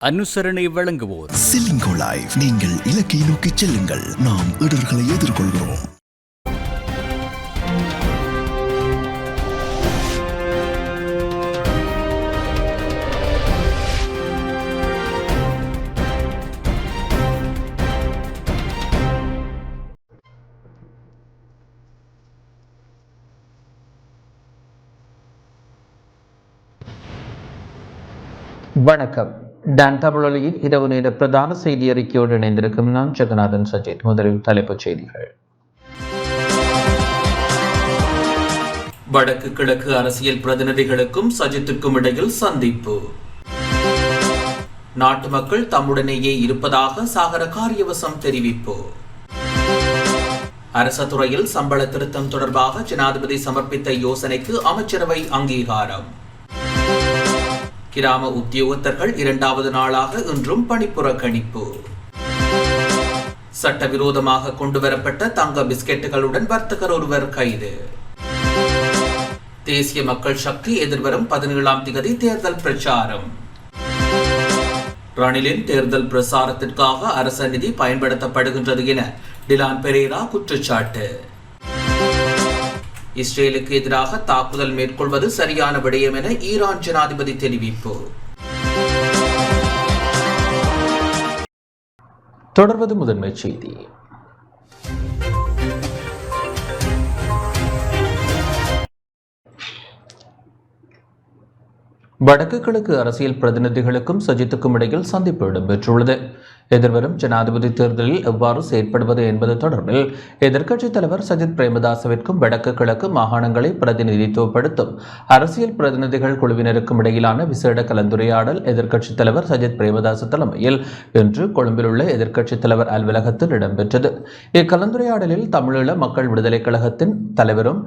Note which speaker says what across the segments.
Speaker 1: அனுசரணை வழங்குவோர்
Speaker 2: சிலிங்கோ லைஃப். நீங்கள் இலக்கை நோக்கி செல்லுங்கள், நாம் இடர்களை எதிர்கொள்கிறோம்.
Speaker 3: வணக்கம். டான் தமிழொலியின் இரவு நேர பிரதான செய்தி அறிக்கையோடு இணைந்திருக்கும் நான் ஜெகநாதன் சஜித். முதலில் தலைப்புச் செய்திகள்.
Speaker 4: வடக்கு கிழக்கு அரசியல் பிரதிநிதிகளுக்கும் சஜித்துக்கும் இடையில் சந்திப்பு. நாட்டு மக்கள் தம்முடனேயே இருப்பதாக சாகர காரியவசம் தெரிவிப்பு. அரச துறையில் சம்பள திருத்தம் தொடர்பாக ஜனாதிபதி சமர்ப்பித்த யோசனைக்கு அமைச்சரவை அங்கீகாரம். கிராம உத்தியோகத்தர்கள் 2வது நாளாக இன்றும் பணிப்புறக்கணிப்பு. சட்டவிரோதமாக கொண்டுவரப்பட்ட தங்க பிஸ்கெட்டுகளுடன் வர்த்தகர் ஒருவர் கைது. தேசிய மக்கள் சக்தி எதிர்வரும் 17ஆம் திகதி தேர்தல் பிரச்சாரம். ரணிலின் தேர்தல் பிரசாரத்திற்காக அரச நிதி பயன்படுத்தப்படுகின்றது என டிலான் பெரேரா குற்றச்சாட்டு. இஸ்ரேலுக்கு எதிராக தாக்குதல் மேற்கொள்வது சரியான விடயம் என ஈரான் ஜனாதிபதி தெரிவிப்பு.
Speaker 3: தொடர்வது முதன்மை செய்தி. வடக்கு கிழக்கு அரசியல் பிரதிநிதிகளுக்கும் சஜித்துக்கும் இடையில் சந்திப்பு இடம்பெற்றுள்ளது. எதிர்வரும் ஜனாதிபதி தேர்தலில் எவ்வாறு செயற்படுவது என்பது தொடர்பில் எதிர்க்கட்சித் தலைவர் சஜித் பிரேமதாசவிற்கும் வடக்கு கிழக்கு மாகாணங்களை பிரதிநிதித்துவப்படுத்தும் அரசியல் பிரதிநிதிகள் குழுவினருக்கும் இடையிலான விசேட கலந்துரையாடல் எதிர்க்கட்சித் தலைவர் சஜித் பிரேமதாச தலைமையில் இன்று கொழும்பில் உள்ள எதிர்க்கட்சித் தலைவர் அலுவலகத்தில் இடம்பெற்றது. இக்கலந்துரையாடலில் தமிழீழ மக்கள் விடுதலை கழகத்தின் தலைவரும்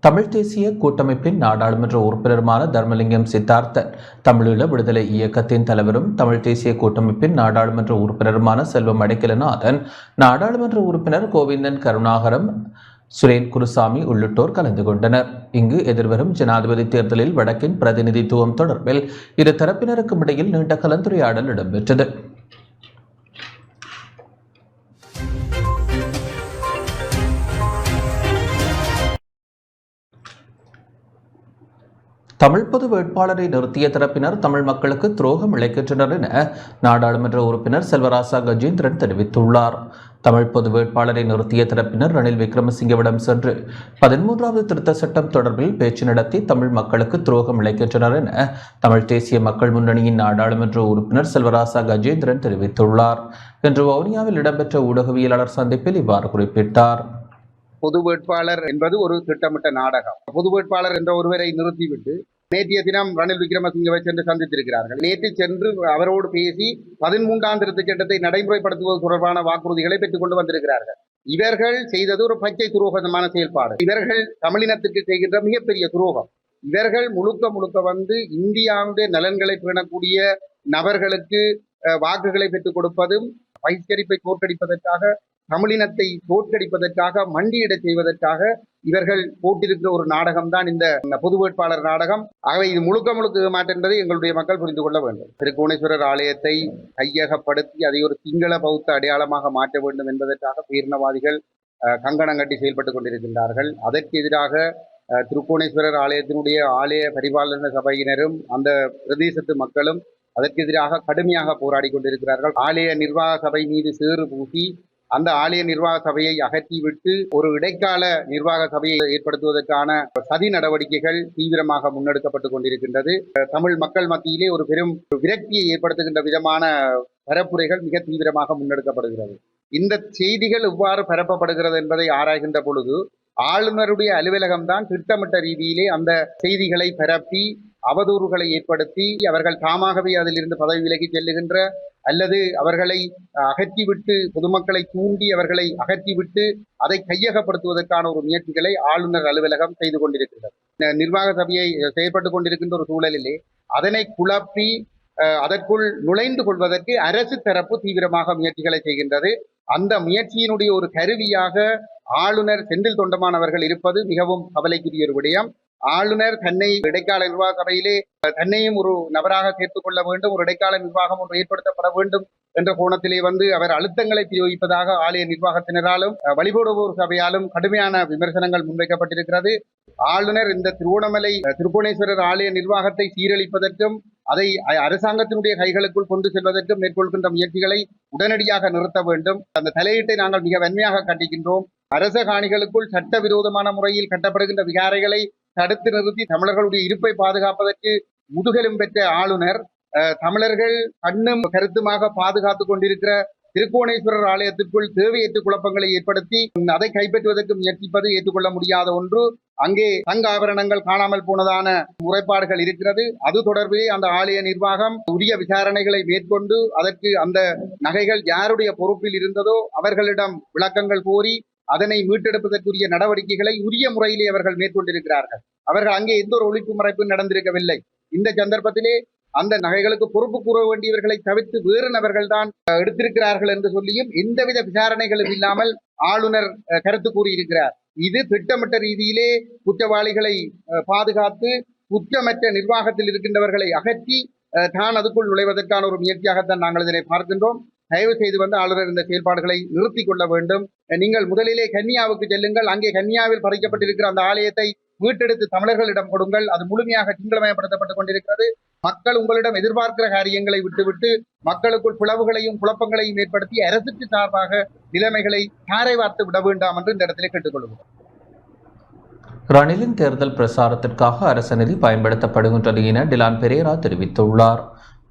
Speaker 3: தமிழ் தேசிய கூட்டமைப்பின் நாடாளுமன்ற உறுப்பினருமான தர்மலிங்கம் சித்தார்த்தன், தமிழீழ விடுதலை இயக்கத்தின் தலைவரும் தமிழ் தேசிய கூட்டமைப்பின் நாடாளுமன்ற உறுப்பினருமான செல்வம் அடைக்கலநாதன், நாடாளுமன்ற உறுப்பினர் கோவிந்தன் கருணாகரம், சுரேன் குருசாமி உள்ளிட்டோர் கலந்து கொண்டனர். இங்கு எதிர்வரும் ஜனாதிபதி தேர்தலில் வடக்கின் பிரதிநிதித்துவம் தொடர்பில் இரு தரப்பினருக்கும் இடையில் நீண்ட கலந்துரையாடல் இடம்பெற்றது. தமிழ் பொது வேட்பாளரை நிறுத்திய தரப்பினர் தமிழ் மக்களுக்கு துரோகம் இழைக்கின்றனர் என நாடாளுமன்ற உறுப்பினர் செல்வராசா கஜேந்திரன் தெரிவித்துள்ளார். தமிழ் பொது வேட்பாளரை நிறுத்திய தரப்பினர் ரணில் விக்ரமசிங்கவிடம் சென்று 13வது திருத்த சட்டம் தொடர்பில் பேச்சு நடத்தி தமிழ் மக்களுக்கு துரோகம் இழைக்கின்றனர் என தமிழ் தேசிய மக்கள் முன்னணியின் நாடாளுமன்ற உறுப்பினர் செல்வராசா கஜேந்திரன் தெரிவித்துள்ளார். இன்று வவுனியாவில் இடம்பெற்ற ஊடகவியலாளர் சந்திப்பில் இவ்வாறு குறிப்பிட்டார்.
Speaker 5: பொது வேட்பாளர் என்பது ஒரு திட்டமிட்ட நாடகம். பொது வேட்பாளர் என்ற ஒருவரை நிறுத்திவிட்டு நேற்றைய தினம் ரணில் விக்ரமசிங்கவை சென்று சந்தித்திருக்கிறார்கள். நேற்று சென்று அவரோடு பேசி 13ஆம் திருத்த சட்டத்தை நடைமுறைப்படுத்துவது தொடர்பான வாக்குறுதிகளை பெற்றுக் கொண்டு வந்திருக்கிறார்கள். இவர்கள் செய்தது ஒரு பச்சை துரோகமான செயல்பாடு. இவர்கள் தமிழினத்திற்கு செய்கின்ற மிகப்பெரிய துரோகம். இவர்கள் முழுக்க இந்தியாவுடைய நலன்களை பேணக்கூடிய நபர்களுக்கு வாக்குகளை பெற்றுக் கொடுப்பதும், பகிஷ்கரிப்பை தோற்கடிப்பதற்காக, தமிழினத்தை தோற்கடிப்பதற்காக, மண்டியிட செய்வதற்காக இவர்கள் போட்டிருக்கிற ஒரு நாடகம் தான் இந்த பொது வேட்பாளர் நாடகம். ஆகவே இது முழுக்க ஏமாற்றம் என்பதை எங்களுடைய மக்கள் புரிந்து கொள்ள வேண்டும். திருக்கோணேஸ்வரர் ஆலயத்தை கையகப்படுத்தி அதை ஒரு சிங்கள பௌத்த அடையாளமாக மாற்ற வேண்டும் என்பதற்காக பேரினவாதிகள் கங்கணம் கட்டி செயல்பட்டுக் கொண்டிருக்கின்றார்கள். அதற்கு எதிராக திருக்கோணேஸ்வரர் ஆலயத்தினுடைய ஆலய பரிபாலன சபையினரும் அந்த பிரதேசத்து மக்களும் அதற்கு எதிராக கடுமையாக போராடி கொண்டிருக்கிறார்கள். ஆலய நிர்வாக சபை மீது சேறு பூசி அந்த ஆலய நிர்வாக சபையை அகற்றிவிட்டு ஒரு இடைக்கால நிர்வாக சபையை ஏற்படுத்துவதற்கான சதி நடவடிக்கைகள் தீவிரமாக முன்னெடுக்கப்பட்டுக் கொண்டிருக்கின்றது. தமிழ் மக்கள் மத்தியிலே ஒரு பெரும் விரக்தியை ஏற்படுத்துகின்ற விதமான பரப்புரைகள் மிக தீவிரமாக முன்னெடுக்கப்படுகிறது. இந்த செய்திகள் எவ்வாறு பரப்பப்படுகிறது என்பதை ஆராய்கின்ற பொழுது ஆளுநருடைய அலுவலகம்தான் திட்டமிட்ட ரீதியிலே அந்த செய்திகளை பரப்பி அவதூறுகளை ஏற்படுத்தி அவர்கள் தாமாகவே அதிலிருந்து பதவி விலகி செல்லுகின்ற அல்லது அவர்களை அகற்றிவிட்டு பொதுமக்களை தூண்டி அவர்களை அகற்றிவிட்டு அதை கையகப்படுத்துவதற்கான ஒரு முயற்சிகளை ஆளுநர் அலுவலகம் செய்து கொண்டிருக்கிறது. நிர்வாக சபையை செயல்பட்டுக் கொண்டிருக்கின்ற ஒரு சூழலிலே அதனை குழப்பி அதற்குள் நுழைந்து கொள்வதற்கு அரசு தரப்பு தீவிரமாக முயற்சிகளை செய்கின்றது. அந்த முயற்சியினுடைய ஒரு கருவியாக ஆளுநர் செந்தில் தொண்டமான் அவர்கள் இருப்பது மிகவும் கவலைக்குரிய ஒரு விடயம். ஆளுநர் தன்னை இடைக்கால நிர்வாக சபையிலே தன்னையும் ஒரு நபராக சேர்த்துக் கொள்ள வேண்டும், ஒரு இடைக்கால நிர்வாகம் ஒன்று ஏற்படுத்தப்பட வேண்டும் என்ற கோணத்திலே அவர் அழுத்தங்களை பிரயோகிப்பதாக ஆலய நிர்வாகத்தினராலும் வழிபடுவோர் சபையாலும் கடுமையான விமர்சனங்கள் முன்வைக்கப்பட்டிருக்கிறது. ஆளுநர் இந்த திருக்கோணேஸ்வரர் ஆலய நிர்வாகத்தை சீரழிப்பதற்கும் அதை அரசாங்கத்தினுடைய கைகளுக்குள் கொண்டு செல்வதற்கும் மேற்கொள்கின்ற முயற்சிகளை உடனடியாக நிறுத்த வேண்டும். அந்த தலையீட்டை நாங்கள் மிக வன்மையாக கண்டிக்கின்றோம். அரச காணிகளுக்குள் சட்டவிரோதமான முறையில் கட்டப்படுகின்ற விகாரைகளை தடுத்து நிறுத்தி தமிழர்களுடைய இருப்பை பாதுகாப்பதற்கு முதுகெலும் பெற்ற ஆளுநர் தமிழர்கள் கண்ணும் கருத்துமாக பாதுகாத்துக் கொண்டிருக்கிற திருக்கோணேஸ்வரர் ஆலயத்திற்குள் தேவையற்ற குழப்பங்களை ஏற்படுத்தி அதை கைப்பற்றுவதற்கு முயற்சிப்பது ஏற்றுக்கொள்ள முடியாத ஒன்று. அங்கே தங்க ஆபரணங்கள் காணாமல் போனதான முறைப்பாடுகள் இருக்கிறது. அது தொடர்பிலே அந்த ஆலய நிர்வாகம் உரிய விசாரணைகளை மேற்கொண்டு அதற்கு அந்த நகைகள் யாருடைய பொறுப்பில் இருந்ததோ அவர்களிடம் விளக்கங்கள் கோரி அதனை மீட்டெடுப்பதற்குரிய நடவடிக்கைகளை உரிய முறையிலே அவர்கள் மேற்கொண்டிருக்கிறார்கள். அவர்கள் அங்கே எந்த ஒரு ஒழிப்பு மறைப்பும் நடந்திருக்கவில்லை. இந்த சந்தர்ப்பத்திலே அந்த நகைகளுக்கு பொறுப்பு கூற வேண்டியவர்களை தவிர்த்து வேறு நபர்கள் தான் எடுத்திருக்கிறார்கள் என்று சொல்லியும் எந்தவித விசாரணைகளும் இல்லாமல் ஆளுநர் கருத்து கூறியிருக்கிறார். இது திட்டமிட்ட ரீதியிலே குற்றவாளிகளை பாதுகாத்து குற்றமற்ற நிர்வாகத்தில் இருக்கின்றவர்களை அகற்றி தான் அதுக்குள் நுழைவதற்கான ஒரு முயற்சியாகத்தான் நாங்கள் இதனை பார்க்கின்றோம். தயவு செய்து ஆளுநர் இந்த செயல்பாடுகளை நிறுத்திக் கொள்ள வேண்டும். நீங்கள் முதலிலே கன்னியாவுக்கு செல்லுங்கள். அங்கே கன்னியாவில் பறிக்கப்பட்டிருக்கிற அந்த ஆலயத்தை மீட்டெடுத்து தமிழர்களிடம் கொடுங்கள். அது முழுமையாக சிங்களமயப்படுத்தப்பட்டுக் கொண்டிருக்கிறது. மக்கள் உங்களிடம் எதிர்பார்க்கிற காரியங்களை விட்டுவிட்டு மக்களுக்குள் பிளவுகளையும் குழப்பங்களையும் ஏற்படுத்தி அரசுக்கு சார்பாக நிலைமைகளை தாரை வார்த்து விட வேண்டாம் என்று இந்த இடத்திலே கேட்டுக்கொள்கிறோம்.
Speaker 3: ரணிலின் தேர்தல் பிரசாரத்திற்காக அரச நிதி பயன்படுத்தப்படுகின்றது என டிலான் பெரேரா தெரிவித்துள்ளார்.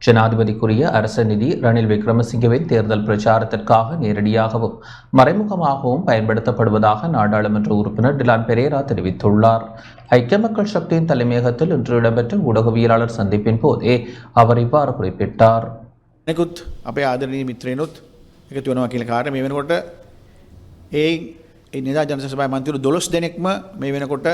Speaker 3: ஜனாதிபதிக்குரிய அரச நிதி ரணில் விக்ரமசிங்கவின் தேர்தல் பிரச்சாரத்திற்காக நேரடியாகவும் மறைமுகமாகவும் பயன்படுத்தப்படுவதாக நாடாளுமன்ற உறுப்பினர் டிலான் பெரேரா தெரிவித்துள்ளார். ஐக்கிய மக்கள் சக்தியின் தலைமையகத்தில் இன்று இடம்பெற்ற ஊடகவியலாளர் சந்திப்பின் போதே அவர் இவ்வாறு குறிப்பிட்டார்.
Speaker 1: අපේ ආදරණීය මිත්‍රයනොත් එකතු වෙනවා කියන කාරණය මේ වෙනකොට ඒ නිදා ජනසභාවේ මන්ත්‍රීවරු 12 දෙනෙක්ම මේ වෙනකොට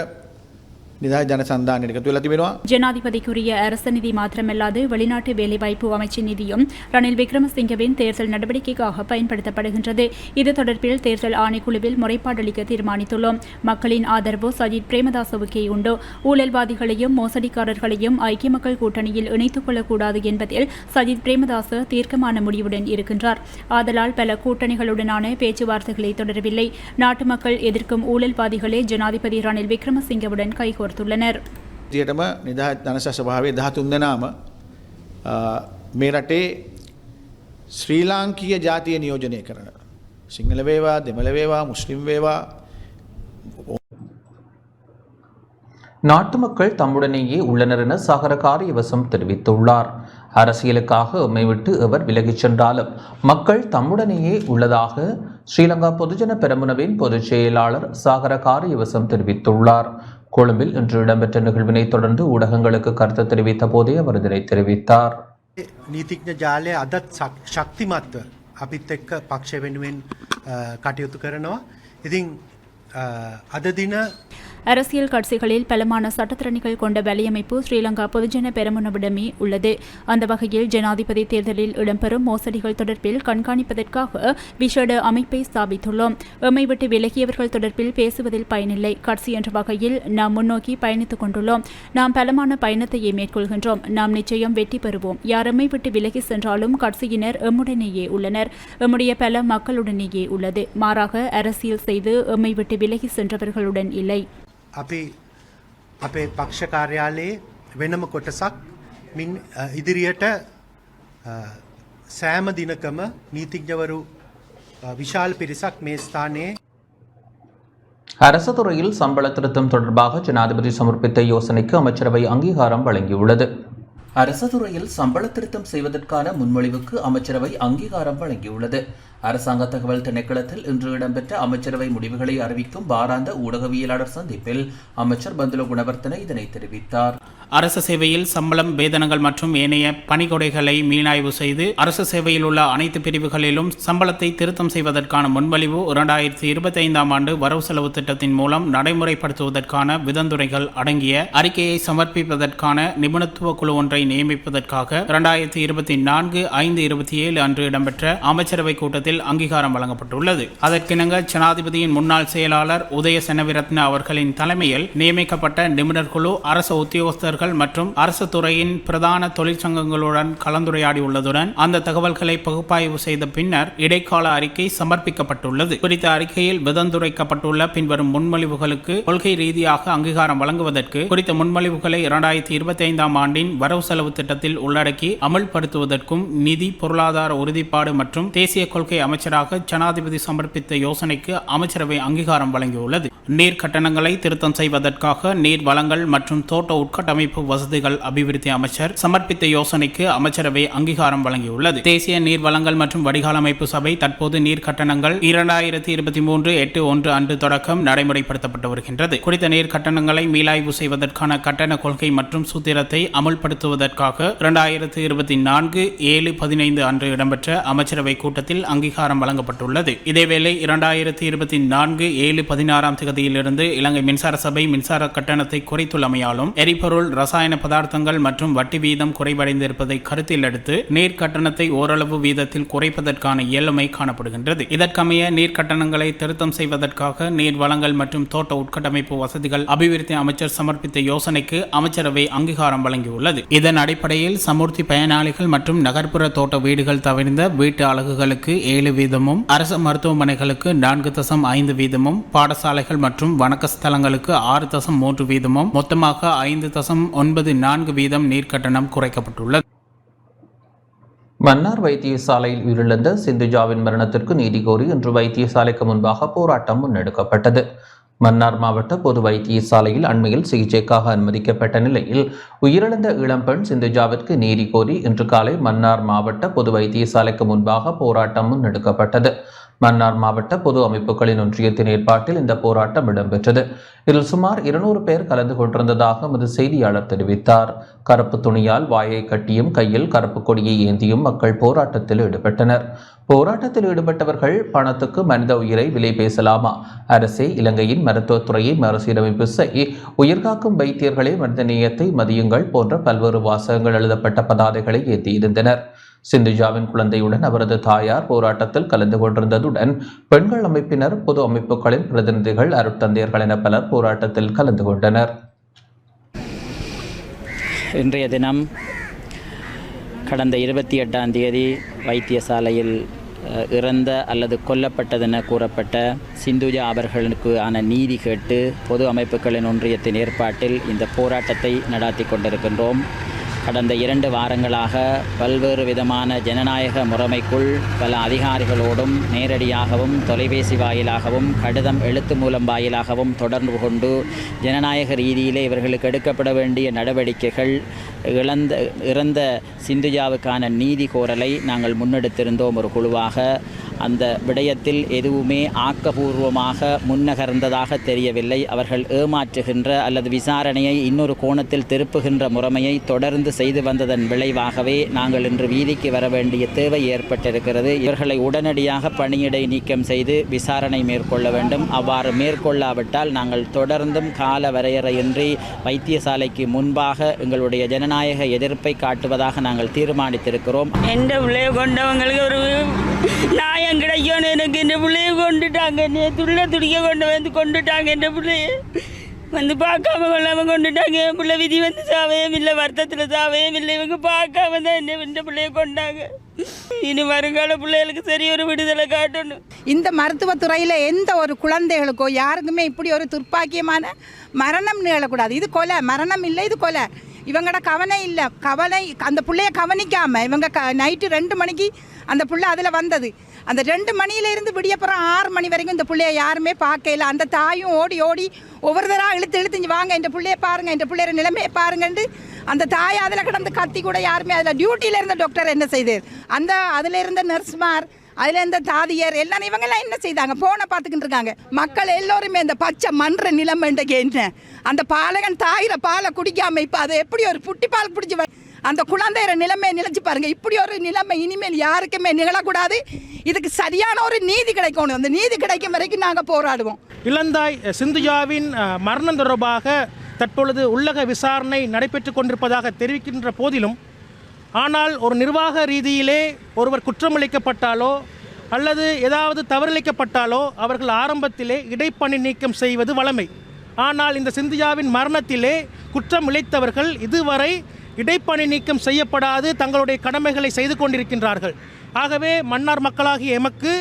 Speaker 1: නිදා ජනසන්ධානයට එකතු වෙලා තිබෙනවා.
Speaker 6: ஜனாதிபதிக்குரிய அரச நிதி மாத்திரமல்லாது வெளிநாட்டு வேலைவாய்ப்பு அமைச்சின் நிதியும் ரணில் விக்ரமசிங்கவின் தேர்தல் நடவடிக்கைக்காக பயன்படுத்தப்படுகின்றது. இது தொடர்பில் தேர்தல் ஆணைக்குழுவில் முறைப்பாடளிக்க தீர்மானித்துள்ளோம். மக்களின் ஆதரவு சஜித் பிரேமதாசவுக்கே உண்டு. ஊழல்வாதிகளையும் மோசடிக்காரர்களையும் ஐக்கிய மக்கள் கூட்டணியில் இணைத்துக் கொள்ளக்கூடாது என்பதில் சஜித் பிரேமதாச தீர்க்கமான முடிவுடன் இருக்கின்றார். ஆதலால் பல கூட்டணிகளுடனான பேச்சுவார்த்தைகளை தொடரவில்லை. நாட்டு மக்கள் எதிர்க்கும் ஊழல்வாதிகளே ஜனாதிபதி ரணில் விக்ரமசிங்கவுடன் கைகோர்த்துள்ளனர்.
Speaker 1: දියටම නිදා ජනසභා සභාවේ 13 දෙනාම මේ රටේ ශ්‍රී ලාංකීය ජාතිය නියෝජනය කරන සිංහල වේවා දෙමළ වේවා මුස්ලිම් වේවා
Speaker 3: நாட்டு மக்கள் தம்முடனேயே உள்ளனர் என சகர காரியவசம் தெரிவித்துள்ளார். அரசியலுக்காக எம்மை விட்டு எவர் விலகிச் சென்றாலும் மக்கள் தம்முடனேயே உள்ளதாக ஸ்ரீலங்கா பொதுஜன பெரமுனவின் பொதுச் செயலாளர் சாகர காரியவசம் தெரிவித்துள்ளார். கொழும்பில் இன்று இடம்பெற்ற நிகழ்வினை தொடர்ந்து ஊடகங்களுக்கு கருத்து தெரிவித்த போதே அவர் இதனை தெரிவித்தார்.
Speaker 7: නීතිඥ ජාලය අදත් ශක්තිමත්ව අපිත් එක්ක පක්ෂ වෙනුවෙන් කටයුතු කරනවා. ඉතින් අද දින
Speaker 6: அரசியல் கட்சிகளில் பலமான சட்டத்திறனிகள் கொண்ட வலையமைப்பு ஸ்ரீலங்கா பொதுஜன பெரமுனவிடமே உள்ளது. அந்த வகையில் ஜனாதிபதி தேர்தலில் இடம்பெறும் மோசடிகள் தொடர்பில் கண்காணிப்பதற்காக விசேட அமைப்பை ஸ்தாபித்துள்ளோம். எம்மை விட்டு விலகியவர்கள் தொடர்பில் பேசுவதில் பயனில்லை. கட்சி என்ற வகையில் நாம் முன்னோக்கி பயணித்துக் கொண்டுள்ளோம். நாம் பலமான பயணத்தையே மேற்கொள்கின்றோம். நாம் நிச்சயம் வெற்றி பெறுவோம். யார் எம்மை விட்டு விலகி சென்றாலும் கட்சியினர் எம்முடனேயே உள்ளனர். எம்முடைய பல மக்களுடனேயே உள்ளது. மாறாக அரசியல் செய்து எம்மை விட்டு விலகி சென்றவர்களுடன் இல்லை.
Speaker 7: අපි අපේ පක්ෂ කාර්යාලයේ වෙනම කොටසක් මින් ඉදිරියට සෑම දිනකම නීතිඥවරු විශාල පිරිසක් මේ ස්ථානයේ
Speaker 3: அரசு துறையில் சம்பள திருத்தம் தொடர்பாக ஜனாதிபதி சமர்ப்பித்த யோசனைக்கு அமைச்சரவை அங்கீகாரம் வழங்கியுள்ளது. அரசு துறையில் சம்பள திருத்தம் செய்வதற்கான முன்மொழிவுக்கு அமைச்சரவை அங்கீகாரம் வழங்கியுள்ளது. அரசாங்க தகவல் திணைக்களத்தில் இன்று இடம்பெற்ற அமைச்சரவை முடிவுகளை அறிவிக்கும் வாராந்த ஊடகவியலாளர் சந்திப்பில் அமைச்சர் பந்துல குணவர்த்தன இதனை தெரிவித்தார்.
Speaker 8: அரசு சேவையில் சம்பளம், வேதனங்கள் மற்றும் ஏனைய பணிகொடைகளை மீளாய்வு செய்து அரசு சேவையில் உள்ள அனைத்து பிரிவுகளிலும் சம்பளத்தை திருத்தம் செய்வதற்கான முன்மொழிவு 2025 ஆண்டு வரவு செலவு திட்டத்தின் மூலம் நடைமுறைப்படுத்துவதற்கான விதந்துரைகள் அடங்கிய அறிக்கையை சமர்ப்பிப்பதற்கான நிபுணத்துவ குழு ஒன்றை நியமிப்பதற்காக 2024/5/27 அன்று இடம்பெற்ற அமைச்சரவை கூட்டத்தில் அங்கீகாரம் வழங்கப்பட்டுள்ளது. அதற்கிணங்க ஜனாதிபதியின் முன்னாள் செயலாளர் உதய செனவிரத்ன அவர்களின் தலைமையில் நியமிக்கப்பட்ட நிபுணர் குழு அரசு உத்தியோகஸ்தர்கள் மற்றும் அரசு துறையின் பிரதான தொழிற்சங்கங்களுடன் கலந்துரையாடியுள்ளதுடன் அந்த தகவல்களை பகுப்பாய்வு செய்த பின்னர் இடைக்கால அறிக்கை சமர்ப்பிக்கப்பட்டுள்ளது. குறித்த அறிக்கையில் விதந்துரைக்கப்பட்டுள்ள பின்வரும் முன்மொழிவுகளுக்கு கொள்கை ரீதியாக அங்கீகாரம் வழங்குவதற்கு குறித்த முன்மொழிவுகளை 2025 ஆண்டின் வரவு செலவு திட்டத்தில் உள்ளடக்கி அமல்படுத்துவதற்கும் நிதி பொருளாதார உறுதிப்பாடு மற்றும் தேசிய கொள்கை அமைச்சராக ஜனாதிபதி சமர்ப்பித்த யோசனைக்கு அமைச்சரவை அங்கீகாரம் வழங்கியுள்ளது. நீர் கட்டணங்களை திருத்தம் செய்வதற்காக நீர் வளங்கள் மற்றும் தோட்ட உட்கட்டமைப்பு வசதிகள் அபிவிருத்தி அமைச்சர் சமர்ப்பித்த யோசனைக்கு அமைச்சரவை அங்கீகாரம் வழங்கியுள்ளது. தேசிய நீர் வளங்கள் மற்றும் வடிகால் அமைப்பு சபை தற்போது நீர் கட்டணங்கள் 2023/8/1 அன்று தொடக்கம் நடைமுறைப்படுத்தப்பட்டு வருகின்றது. குறித்த நீர் கட்டணங்களை மீளாய்வு செய்வதற்கான கட்டண கொள்கை மற்றும் சூத்திரத்தை அமுல்படுத்துவதற்காக 2024/7/15 அன்று இடம்பெற்ற அமைச்சரவை கூட்டத்தில் அங்கீகாரம் வழங்கப்பட்டுள்ளது. இதேவேளை 2024/7/16 தேதியிலிருந்து இலங்கை மின்சார சபை மின்சார கட்டணத்தை குறைத்துள்ளமையாலும் எரிபொருள், ரசாயன பதார்த்தங்கள் மற்றும் வட்டி வீதம் குறைவடைந்திருப்பதை கருத்தில் எடுத்து நீர் கட்டணத்தை ஓரளவு வீதத்தில் குறைப்பதற்கான இயலுமை காணப்படுகின்றது. இதற்கமைய நீர் கட்டணங்களை திருத்தம் செய்வதற்காக நீர் வளங்கள் மற்றும் தோட்ட உட்கட்டமைப்பு வசதிகள் அபிவிருத்தி அமைச்சர் சமர்ப்பித்த யோசனைக்கு அமைச்சரவை அங்கீகாரம் வழங்கியுள்ளது. இதன் அடிப்படையில் சமுர்த்தி பயனாளிகள் மற்றும் நகர்ப்புற தோட்ட வீடுகள் தவிர்ந்த வீட்டு அலகுகளுக்கு 7 வீதமும், அரசு மருத்துவமனைகளுக்கு 4.5 வீதமும், பாடசாலைகள் மற்றும் வணக்க ஸ்தலங்களுக்கு 6.3 வீதமும், மொத்தமாக 5.94 வீதம் நீர் கட்டணம் குறைக்கப்பட்டுள்ளது.
Speaker 3: மன்னார் வைத்தியசாலையில் உயிரிழந்த சிந்துஜாவின் மரணத்திற்கு நீதி கோரி இன்று வைத்தியசாலைக்கு முன்பாக போராட்டம் முன்னெடுக்கப்பட்டது. மன்னார் மாவட்ட பொது வைத்தியசாலையில் அண்மையில் சிகிச்சைக்காக அனுமதிக்கப்பட்ட நிலையில் உயிரிழந்த இளம்பெண் சிந்துஜாவிற்கு நீதி கோரி இன்று காலை மன்னார் மாவட்ட பொது வைத்தியசாலைக்கு முன்பாக போராட்டம் முன்னெடுக்கப்பட்டது. மன்னார் மாவட்ட பொது அமைப்புகளின் ஒன்றியத்தின் ஏற்பாட்டில் இந்த போராட்டம் இடம்பெற்றது. இதில் சுமார் 200 பேர் கலந்து கொண்டிருந்ததாக எமது செய்தியாளர் தெரிவித்தார். கருப்பு துணியால் வாயை கட்டியும் கையில் கருப்பு கொடியை ஏந்தியும் மக்கள் போராட்டத்தில் ஈடுபட்டனர். போராட்டத்தில் ஈடுபட்டவர்கள் பணத்துக்கு மனித உயிரை விலை பேசலாமா, அரசே இலங்கையின் மருத்துவத்துறையை மறுசீரமைப்பு செய், உயிர்காக்கும் வைத்தியர்களே மனிதநேயத்தை மதியுங்கள் போன்ற பல்வேறு வாசகங்கள் எழுதப்பட்ட பதாதைகளை ஏற்றியிருந்தனர். சிந்துஜாவின் குழந்தையுடன் அவரது தாயார் போராட்டத்தில் கலந்து கொண்டிருந்ததுடன் பெண்கள் அமைப்பினர், பொது அமைப்புகளின் பிரதிநிதிகள், அருட்தந்தையர்கள் என பலர் போராட்டத்தில் கலந்து கொண்டனர்.
Speaker 9: இன்றைய தினம் கடந்த 28ஆம் தேதி வைத்தியசாலையில் இறந்த அல்லது கொல்லப்பட்டதென கூறப்பட்ட சிந்துஜா அவர்களுக்கான நீதி கேட்டு பொது அமைப்புகளின் ஒன்றியத்தின் ஏற்பாட்டில் இந்த போராட்டத்தை நடாத்தி கொண்டிருக்கின்றோம். கடந்த 2 வாரங்களாக பல்வேறு விதமான ஜனநாயக முறைமைக்குள் பல அதிகாரிகளோடும் நேரடியாகவும் தொலைபேசி வாயிலாகவும் கடிதம் எழுத்து மூலம் வாயிலாகவும் தொடர்பு கொண்டு ஜனநாயக ரீதியிலே இவர்களுக்கு எடுக்கப்பட வேண்டிய நடவடிக்கைகள், இறந்த சிந்துஜாவுக்கான நீதி கோரலை நாங்கள் முன்னெடுத்திருந்தோம் ஒரு குழுவாக. அந்த விடயத்தில் எதுவுமே ஆக்கபூர்வமாக முன்னகர்ந்ததாக தெரியவில்லை. அவர்கள் ஏமாற்றுகின்ற அல்லது விசாரணையை இன்னொரு கோணத்தில் திருப்புகின்ற முறைமையை தொடர்ந்து செய்து வந்ததன் விளைவாகவே நாங்கள் இன்று வீதிக்கு வர வேண்டிய தேவை ஏற்பட்டிருக்கிறது. இவர்களை உடனடியாக பணியிடை நீக்கம் செய்து விசாரணை மேற்கொள்ள வேண்டும். அவ்வாறு மேற்கொள்ளாவிட்டால் நாங்கள் தொடர்ந்தும் கால வரையறையின்றி வைத்தியசாலைக்கு முன்பாக எங்களுடைய ஜனநாயக எதிர்ப்பை காட்டுவதாக நாங்கள் தீர்மானித்திருக்கிறோம்.
Speaker 10: எந்த பிள்ளையை கொண்டவங்களுக்கு ஒரு நியாயம் கிடைக்கணும். எனக்கு இந்த பிள்ளையை கொண்டுட்டாங்க, துள்ள துடிக்க கொண்டுட்டாங்க. என் பிள்ளைய வந்து பார்க்காம கொள்ளாமல் கொண்டுட்டாங்க. என் பிள்ளை விதி வந்து சாவையும் இல்லை, வருத்தத்தில் சாவையும் இல்லை. இவங்க பார்க்காம தான் இந்த பிள்ளையை கொண்டாங்க. இனி வருங்கால பிள்ளைகளுக்கு சரி ஒரு விடுதலை காட்டணும்.
Speaker 11: இந்த மருத்துவத்துறையில் எந்த ஒரு குழந்தைகளுக்கோ யாருக்குமே இப்படி ஒரு துர்ப்பாக்கியமான மரணம் நிகழக்கூடாது. இது கொலை, மரணம் இல்லை, இது கொலை. இவங்களோட கவனம் இல்லை, அந்த பிள்ளைய கவனிக்காமல் இவங்க நைட்டு 2 மணிக்கு அந்த பிள்ளை அதில் வந்தது. அந்த 2 மணியிலேருந்து விடியப்புறம் 6 மணி வரைக்கும் இந்த பிள்ளைய யாருமே பார்க்கல. அந்த தாயும் ஓடி ஓடி ஒவ்வொருத்தராக இழுத்து வாங்க, இந்த பிள்ளைய பாருங்கள், இந்த பிள்ளைய நிலைமையை பாருங்கன்ட்டு அந்த தாய் அதில் கிடந்து கத்தி கூட யாருமே அதில் டியூட்டியில் இருந்த டாக்டர் என்ன செய்தார், அதில் இருந்த நர்ஸ்மார், அதில் இந்த தாதியர் எல்லாம் இவங்கெல்லாம் என்ன செய்தாங்க, போனை பார்த்துக்கிட்டு இருக்காங்க. மக்கள் எல்லோருமே இந்த பச்சை மன்ற நிலைமைக்கு என்ன, அந்த பாலகன் தாயிர பாலை குடிக்காம இப்போ அதை எப்படி ஒரு புட்டி பால் பிடிச்சி அந்த குழந்தையர நிலைமையை நிலைச்சு பாருங்க. இப்படி ஒரு நிலைமை இனிமேல் யாருக்குமே நிகழக்கூடாது. இதுக்கு சரியான ஒரு நீதி கிடைக்கணும். அந்த நீதி கிடைக்கும் வரைக்கும் நாங்கள் போராடுவோம்.
Speaker 12: இலந்தாய் சிந்துஜாவின் மரணம் தொடர்பாக தற்பொழுது உள்ளக விசாரணை நடைபெற்று கொண்டிருப்பதாக தெரிவிக்கின்ற போதிலும், ஆனால் ஒரு நிர்வாக ரீதியிலே ஒருவர் குற்றமளிக்கப்பட்டாலோ அல்லது ஏதாவது தவறிழைக்கப்பட்டாலோ அவர்கள் ஆரம்பத்திலே இடைப்பணி நீக்கம் செய்வது வழமை. ஆனால் இந்த சிந்துஜாவின் மரணத்திலே குற்றம் இழைத்தவர்கள் இதுவரை இடைப்பணி நீக்கம் செய்யப்படாது தங்களுடைய கடமைகளை செய்து கொண்டிருக்கின்றார்கள். ஆகவே மன்னார் மக்களாகிய எமக்கு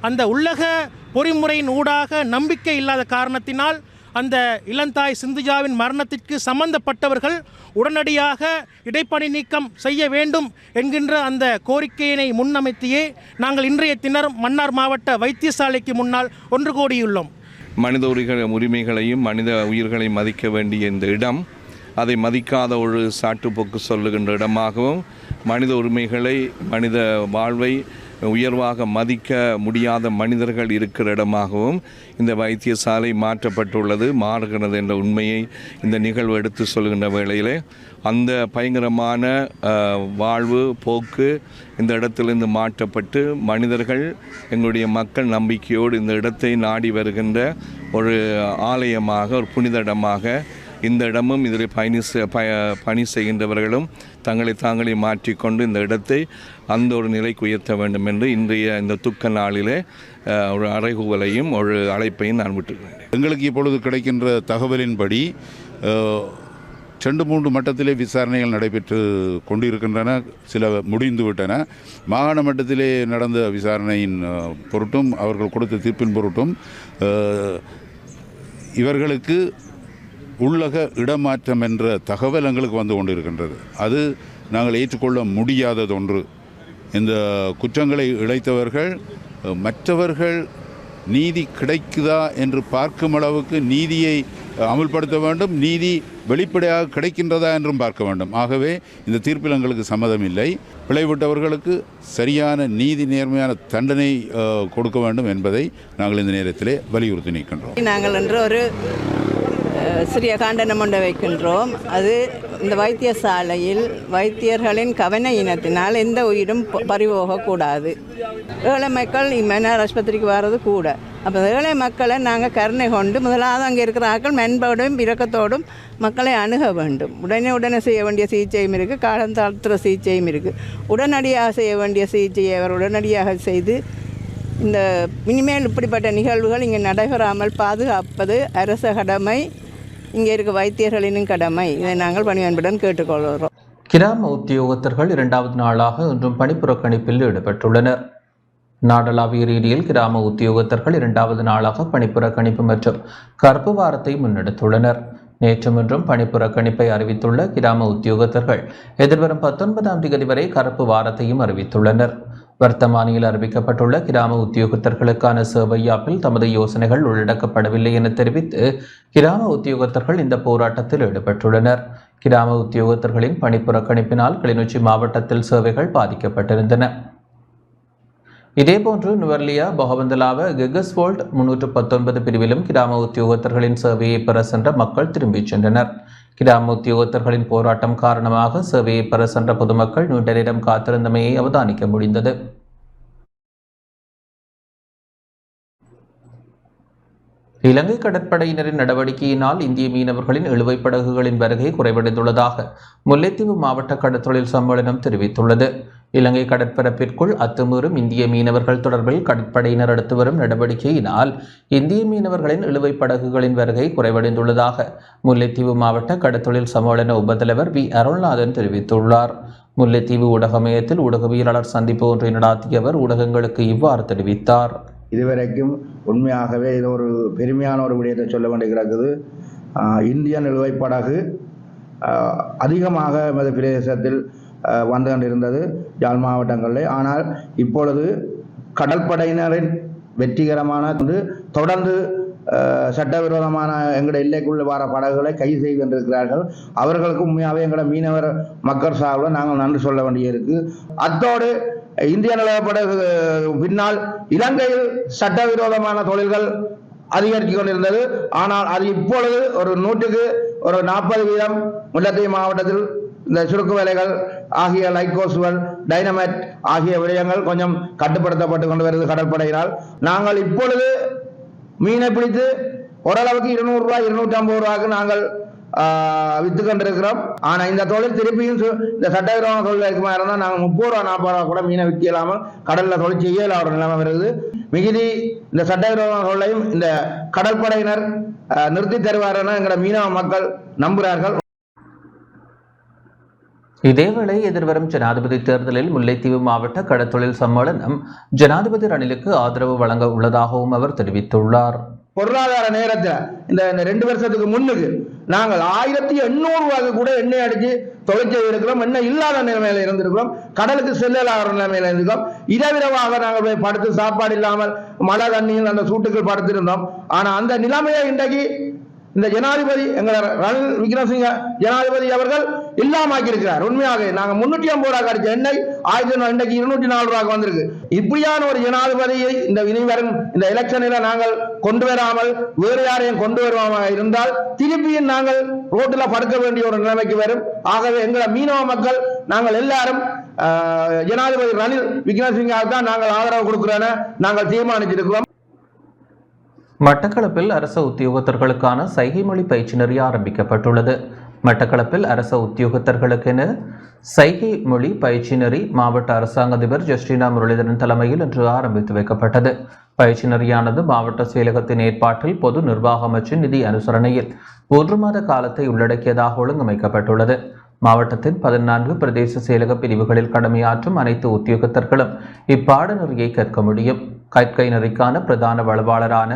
Speaker 12: அந்த உள்ளக பொறிமுறையின் ஊடாக நம்பிக்கை இல்லாத காரணத்தினால் அந்த இளந்தாய் சிந்துஜாவின் மரணத்திற்கு சம்பந்தப்பட்டவர்கள் உடனடியாக இடைப்பணி நீக்கம் செய்ய வேண்டும் என்கின்ற அந்த கோரிக்கையினை முன்னமைத்தியே நாங்கள் இன்றைய தினம் மன்னார் மாவட்ட வைத்தியசாலைக்கு முன்னால் ஒன்று கூடியுள்ளோம்.
Speaker 13: மனித உரிமைகளையும் மனித உயிர்களையும் மதிக்க வேண்டிய இந்த இடம் அதை மதிக்காத ஒரு சாட்டுப்போக்கு சொல்லுகின்ற இடமாகவும், மனித உரிமைகளை மனித வாழ்வை உயர்வாக மதிக்க முடியாத மனிதர்கள் இருக்கிற இடமாகவும் இந்த வைத்தியசாலை மாற்றப்பட்டுள்ளது, மாறுகிறது என்ற உண்மையை இந்த நிகழ்வு எடுத்து சொல்கின்ற வேளையிலே அந்த பயங்கரமான வாழ்வு போக்கு இந்த இடத்திலிருந்து மாற்றப்பட்டு மனிதர்கள் எங்களுடைய மக்கள் நம்பிக்கையோடு இந்த இடத்தை நாடி வருகின்ற ஒரு ஆலயமாக, ஒரு புனித இடமாக இந்த இடமும் இதில் பணி செய்கின்றவர்களும் தாங்களை மாற்றிக்கொண்டு இந்த இடத்தை அந்த ஒரு நிலைக்கு உயர்த்த வேண்டும் என்று இன்றைய இந்த துக்க நாளிலே ஒரு அறைகூவலையும் ஒரு அழைப்பையும் நான் விட்டுக்கிறேன்.
Speaker 14: எங்களுக்கு இப்பொழுது கிடைக்கின்ற தகவலின்படி 2-3 மட்டத்திலே விசாரணைகள் நடைபெற்று கொண்டிருக்கின்றன, சில முடிந்துவிட்டன. மாகாண மட்டத்திலே நடந்த விசாரணையின் பொருட்டும் அவர்கள் கொடுத்த தீர்ப்பின் பொருட்டும் இவர்களுக்கு உள்ளக இடமாற்றம் என்ற தகவல் எங்களுக்கு வந்து கொண்டிருக்கின்றது. அது நாங்கள் ஏற்றுக்கொள்ள முடியாதது ஒன்று. இந்த குற்றங்களை இழைத்தவர்கள் மற்றவர்கள் நீதி கிடைக்குதா என்று பார்க்கும் அளவுக்கு நீதியை அமுல்படுத்த வேண்டும், நீதி வெளிப்படையாக கிடைக்கின்றதா என்றும் பார்க்க வேண்டும். ஆகவே இந்த தீர்ப்பில் எங்களுக்கு சம்மதம் இல்லை. பிழைவிட்டவர்களுக்கு சரியான நீதி நேர்மையான தண்டனை கொடுக்க வேண்டும் என்பதை நாங்கள் இந்த நேரத்திலே வலியுறுத்தி நிற்கின்றோம்.
Speaker 11: நாங்கள் என்று ஒரு சிறிய காண்டனம் ஒன்றை வைக்கின்றோம். அது இந்த வைத்தியசாலையில் வைத்தியர்களின் கவன இனத்தினால் எந்த உயிரும் பறிபோகக்கூடாது. ஏழை மக்கள் மன்னார் ஆஸ்பத்திரிக்கு வர்றது கூட. அப்போ ஏழை மக்களை நாங்கள் கருணை கொண்டு முதலாவது அங்கே இருக்கிற ஆட்கள் மென்போடும் இரக்கத்தோடும் மக்களை அணுக வேண்டும். உடனே செய்ய வேண்டிய சிகிச்சையும் இருக்குது, காலம் தாழ்த்துற சிகிச்சையும் இருக்குது. உடனடியாக செய்ய வேண்டிய சிகிச்சையை அவர் உடனடியாக செய்து இந்த இனிமேல் இப்படிப்பட்ட நிகழ்வுகள் இங்கே நடைபெறாமல் பாதுகாப்பது அரச கடமை, இங்கே இருக்க வைத்தியர்களின் கடமை. இதை நாங்கள் பணிவன்புடன் கேட்டுக்கொள்கிறோம்.
Speaker 3: கிராம உத்தியோகத்தர்கள் 2வது நாளாக இன்றும் பணிப்புறக்கணிப்பில் ஈடுபட்டுள்ளனர். நாடளாவிய ரீதியில் கிராம உத்தியோகத்தர்கள் 2வது நாளாக பணிப்புறக்கணிப்பு மற்றும் கருப்பு வாரத்தை முன்னெடுத்துள்ளனர். நேற்றும் இன்றும் பணிப்புறக்கணிப்பை அறிவித்துள்ள கிராம உத்தியோகத்தர்கள் எதிர்வரும் 19ஆம் தேதி வரை கருப்பு வாரத்தையும் அறிவித்துள்ளனர். வர்த்தமானியில் அறிவிக்கப்பட்டுள்ள கிராம உத்தியோகத்தர்களுக்கான சேவை ஆப்பில் தமது யோசனைகள் உள்ளடக்கப்படவில்லை என தெரிவித்து கிராம உத்தியோகத்தர்கள் இந்த போராட்டத்தில் ஈடுபட்டுள்ளனர். கிராம உத்தியோகத்தர்களின் பணிப்புறக்கணிப்பினால் கிளிநொச்சி மாவட்டத்தில் சேவைகள் பாதிக்கப்பட்டிருந்தன. இதேபோன்று நுவர்லியா பொகவந்தலாவ கெகஸ்வோல்ட் 319 பிரிவிலும் கிராம உத்தியோகத்தர்களின் சேவையை பெற சென்ற மக்கள் திரும்பிச் சென்றனர். கிராம உத்தியோகத்தர்களின் போராட்டம் காரணமாக சேவையை பெற சென்ற பொதுமக்கள் நீண்ட நேரம் காத்திருந்தமையை அவதானிக்க முடிந்தது. இலங்கை கடற்படையினரின் நடவடிக்கையினால் இந்திய மீனவர்களின் இழுவைப் படகுகளின் வருகை குறைவடைந்துள்ளதாக முல்லைத்தீவு மாவட்ட கடற்தொழில் சம்மேளனம் தெரிவித்துள்ளது. இலங்கை கடற்பரப்பிற்குள் அத்துமீறும் இந்திய மீனவர்கள் தொடர்பில் கடற்படையினர் எடுத்து வரும் நடவடிக்கையினால் இந்திய மீனவர்களின் இழுவைப் படகுகளின் வருகை குறைவடைந்துள்ளதாக முல்லைத்தீவு மாவட்ட கடற்தொழில் சம்மேளன உபத்தலைவர் வி அருள்நாதன் தெரிவித்துள்ளார். முல்லைத்தீவு ஊடக மையத்தில் ஊடகவியலாளர் சந்திப்பு ஒன்றை நடத்திய அவர் ஊடகங்களுக்கு இவ்வாறு தெரிவித்தார்.
Speaker 15: இதுவரைக்கும் உண்மையாகவே இது ஒரு பெருமையான ஒரு விடயத்தை சொல்ல வேண்டி கிடக்குது. இந்திய நிலுவைப் படகு அதிகமாக எமது பிரதேசத்தில் வந்து கொண்டிருந்தது யாழ் மாவட்டங்களில். ஆனால் இப்பொழுது கடற்படையினரின் வெற்றிகரமான தொடர்ந்து சட்டவிரோதமான எங்களுடைய எல்லைக்குள்ள வர படகுகளை கைது செய்து கொண்டிருக்கிறார்கள். அவர்களுக்கு உண்மையாகவே எங்களோட மீனவர் மக்கள் சார்பில் நாங்கள் நன்றி சொல்ல வேண்டியிருக்கு. அத்தோடு இந்திய நிலப்பட பின்னால் இலங்கையில் சட்டவிரோதமான தொழில்கள் அதிகரித்து கொண்டிருந்தது. ஆனால் அது இப்பொழுது ஒரு 40% முல்லைத்தீவு மாவட்டத்தில் இந்த சுருக்கு வேலைகள் ஆகிய லைக்கோசுவல், டைனமைட் ஆகிய விடயங்கள் கொஞ்சம் கட்டுப்படுத்தப்பட்டு கொண்டு வருது கடற்படையினால். நாங்கள் இப்பொழுது மீனை பிடித்து ஓரளவுக்கு 200 ரூபாய் 250 ரூபாய்க்கு நாங்கள் வித்து கொண்டிருக்கிறோம். ஆனால் இந்த தொழில் திருப்பியும் இந்த சட்டவிரோத தொழில் இருக்குமா இருந்தால் நாங்கள் 30 ரூபா 40 ரூபா கூட மீனை விற்கலாமல் கடலில் தொழில் செய்யல ஒரு நிலைமை வருது. மிகுதி இந்த சட்டவிரோத தொழிலையும் இந்த கடற்படையினர் நிறுத்தி தருவார் என எங்களோட மீனவ மக்கள் நம்புகிறார்கள்.
Speaker 3: இதேவேளை எதிர்வரும் ஜனாதிபதி தேர்தலில் முல்லைத்தீவு மாவட்ட கடற்தொழில் சம்மேளனம் ஜனாதிபதி ரணிலுக்கு ஆதரவு வழங்க உள்ளதாகவும் அவர் தெரிவித்துள்ளார்.
Speaker 15: பொருளாதார நேரத்தில் இந்த 2 வருஷத்துக்கு முன்னுக்கு நாங்கள் 1800 ரூபாய்க்கு கூட எண்ணெய் அடிச்சு தொழிற்சி இருக்கிறோம். எண்ணெய் இல்லாத நிலைமையில இருந்திருக்கிறோம். கடலுக்கு செல்லலாத நிலைமையில இருந்திருக்கோம். இரவிரவாக நாங்கள் போய் படுத்து சாப்பாடு இல்லாமல் மழை தண்ணியில் அந்த சூட்டுகள் படுத்திருந்தோம். ஆனா அந்த நிலைமையை இன்றைக்கு இந்த ஜனாதிபதி எங்கள் ரணில் விக்ரமசிங்க ஜனாதிபதி அவர்கள் இல்லாமக்கி இருக்கிறார். உண்மையாக நாங்கள் 350 ரூபாய்க்கு அடிச்ச எண்ணெய் இன்றைக்கு 204 ரூபாய்க்கு வந்திருக்கு. இப்படியான ஒரு ஜனாதிபதியை இந்த இனிவரும் இந்த எலெக்ஷனில் நாங்கள் கொண்டு வராமல் வேறு யாரையும் கொண்டு வருவாமல் இருந்தால் திருப்பியும் நாங்கள் ரோட்டில் படுக்க வேண்டிய ஒரு நிலைமைக்கு வரும். ஆகவே எங்களை மீனவ மக்கள் நாங்கள் எல்லாரும் ஜனாதிபதி ரணில் விக்ரமசிங்காவுக்கு தான் நாங்கள் ஆதரவு கொடுக்கிறோன்னு நாங்கள் தீர்மானிச்சிருக்கிறோம்.
Speaker 3: மட்டக்களப்பில் அரச உத்தியோகத்தர்களுக்கான சைகை மொழி பயிற்சி நெறி ஆரம்பிக்கப்பட்டுள்ளது. மட்டக்களப்பில் அரச உத்தியோகத்தர்களுக்கென சைகை மொழி பயிற்சி நெறி மாவட்ட அரசாங்க அதிபர் ஜஸ்டினா முரளிதரன் தலைமையில் இன்று ஆரம்பித்து வைக்கப்பட்டது. பயிற்சி நெறியானது மாவட்ட செயலகத்தின் ஏற்பாட்டில் பொது நிர்வாக அமைச்சின் நிதி அனுசரணையில் 1 மாத காலத்தை உள்ளடக்கியதாக ஒழுங்கமைக்கப்பட்டுள்ளது. மாவட்டத்தின் 14 பிரதேச செயலக பிரிவுகளில் கடமையாற்றும் அனைத்து உத்தியோகத்தர்களும் இப்பாடநெறியை கற்க முடியும். கற்கை நெறிக்கான பிரதான வளவாளரான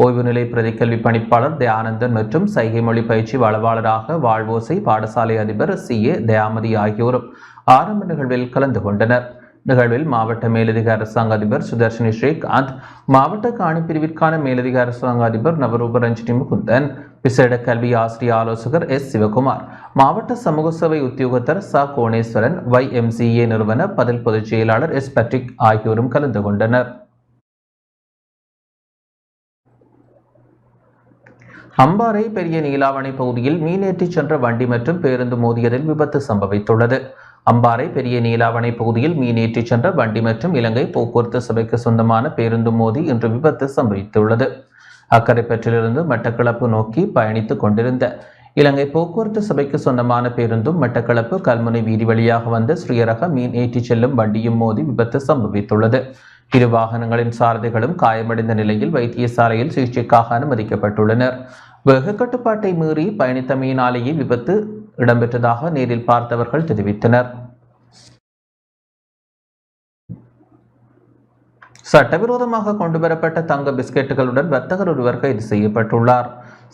Speaker 3: ஓய்வுநிலை பிரதிக்கல்வி பணிப்பாளர் தயானந்தன் மற்றும் சைகை மொழி பயிற்சி வளவாளராக வாழ்வோசை பாடசாலை அதிபர் CA தயாமதி ஆகியோரும் ஆரம்ப நிகழ்வில் கலந்து கொண்டனர். நிகழ்வில் மாவட்ட மேலதிக அரசாங்க அதிபர் சுதர்ஷினி ஸ்ரீகாந்த், மாவட்ட காணிப்பிரிவிற்கான மேலதிக அரசாங்க அதிபர் நவரூப ரஞ்சினி முகுந்தன், விசேட கல்வி ஆசிரியர் ஆலோசகர் S சிவகுமார், மாவட்ட சமூக சேவை உத்தியோகத்தர் ச கோணேஸ்வரன், YMCA நிறுவன பதில் பொதுச் செயலாளர் S பேட்ரிக் ஆகியோரும் கலந்து கொண்டனர். அம்பாறை பெரிய நீலாவணை பகுதியில் மீனேற்றி சென்ற வண்டி மற்றும் பேருந்து மோதியதில் விபத்து சம்பவித்துள்ளது. அம்பாறை பெரிய நீலாவணை பகுதியில் மீனேற்றி சென்ற வண்டி மற்றும் இலங்கை போக்குவரத்து சபைக்கு சொந்தமான பேருந்து மோதி இன்று விபத்து சம்பவித்துள்ளது. அக்கரைப்பற்றிலிருந்து மட்டக்களப்பு நோக்கி பயணித்துக் கொண்டிருந்த இலங்கை போக்குவரத்து சபைக்கு சொந்தமான பேருந்தும் மட்டக்களப்பு கல்முனை வீதி வழியாக வந்த ஸ்ரீரக மீன் ஏற்றி செல்லும் வண்டியும் மோதி விபத்து சம்பவித்துள்ளது. 2 வாகனங்களின் சாரதிகளும் காயமடைந்த நிலையில் வைத்தியசாலையில் சிகிச்சைக்காக அனுமதிக்கப்பட்டுள்ளனர். வேக கட்டுப்பாட்டை மீறி பயணித்தமையினாலேயே விபத்து இடம்பெற்றதாக நேரில் பார்த்தவர்கள் தெரிவித்தனர். சட்டவிரோதமாக கொண்டுவரப்பட்ட தங்க பிஸ்கெட்டுகளுடன் வர்த்தகர் ஒருவர் கைது செய்யப்பட்டுள்ளார்.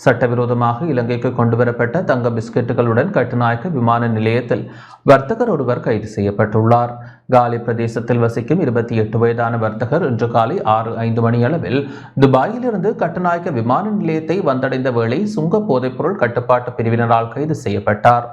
Speaker 3: சட்டவிரோதமாக இலங்கைக்கு கொண்டுவரப்பட்ட தங்க பிஸ்கெட்டுகளுடன் கட்டுநாயக்க விமான நிலையத்தில் வர்த்தகர் ஒருவர் கைது செய்யப்பட்டுள்ளார். காலி பிரதேசத்தில் வசிக்கும் 28 வயதான வர்த்தகர் இன்று காலை 6:05 மணியளவில் துபாயிலிருந்து கட்டுநாயக்க விமான நிலையத்தை வந்தடைந்த வேளை சுங்க போதைப்பொருள் கட்டுப்பாட்டு பிரிவினரால் கைது செய்யப்பட்டார்.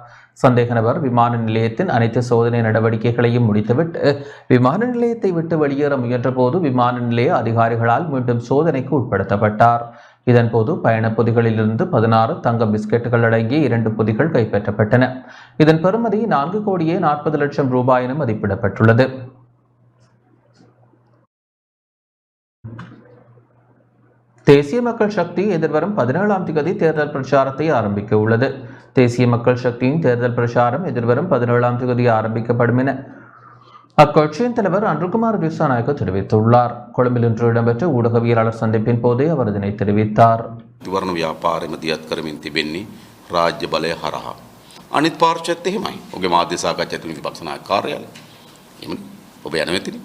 Speaker 3: சந்தேக நபர் விமான நிலையத்தின் அனைத்து சோதனை நடவடிக்கைகளையும் முடித்துவிட்டு விமான நிலையத்தை விட்டு வெளியேற முயன்ற போது விமான நிலைய அதிகாரிகளால் மீண்டும் சோதனைக்கு உட்படுத்தப்பட்டார். இதன்போது பயண பொதிகளிலிருந்து 16 தங்க பிஸ்கெட்டுகள் அடங்கிய 2 பொதிகள் கைப்பற்றப்பட்டன. இதன் பெறுமதி 4,40,00,000 ரூபாய் என மதிப்பிடப்பட்டுள்ளது. தேசிய மக்கள் சக்தி எதிர்வரும் 17ஆம் தேதி தேர்தல் பிரச்சாரத்தை ஆரம்பிக்க உள்ளது. தேசிய மக்கள் சக்தியின் தேர்தல் பிரச்சாரம் எதிர்வரும் 17ஆம் தேதி ஆரம்பிக்கப்படும் என அக்கட்சியின் தலைவர் அன்றுகுமார் திசாநாயக்க தெரிவித்துள்ளார். கொழும்பில் இன்று இடம்பெற்ற ஊடகவியலாளர் சந்திப்பின் போதே அவர் இதனை தெரிவித்தார்.
Speaker 16: වර්ණ ව්‍යාපාරෙ මැදිහත් කරමින් තිබෙන්නේ රාජ්‍ය බලය හරහා. අනිත් පාර්ශ්වයත් එහෙමයි. ඔබේ මාධ්‍ය සාකච්ඡා තුලින් විපක්ෂ නායක කාර්යාලය. එහෙමනේ. ඔබ යන මෙතන.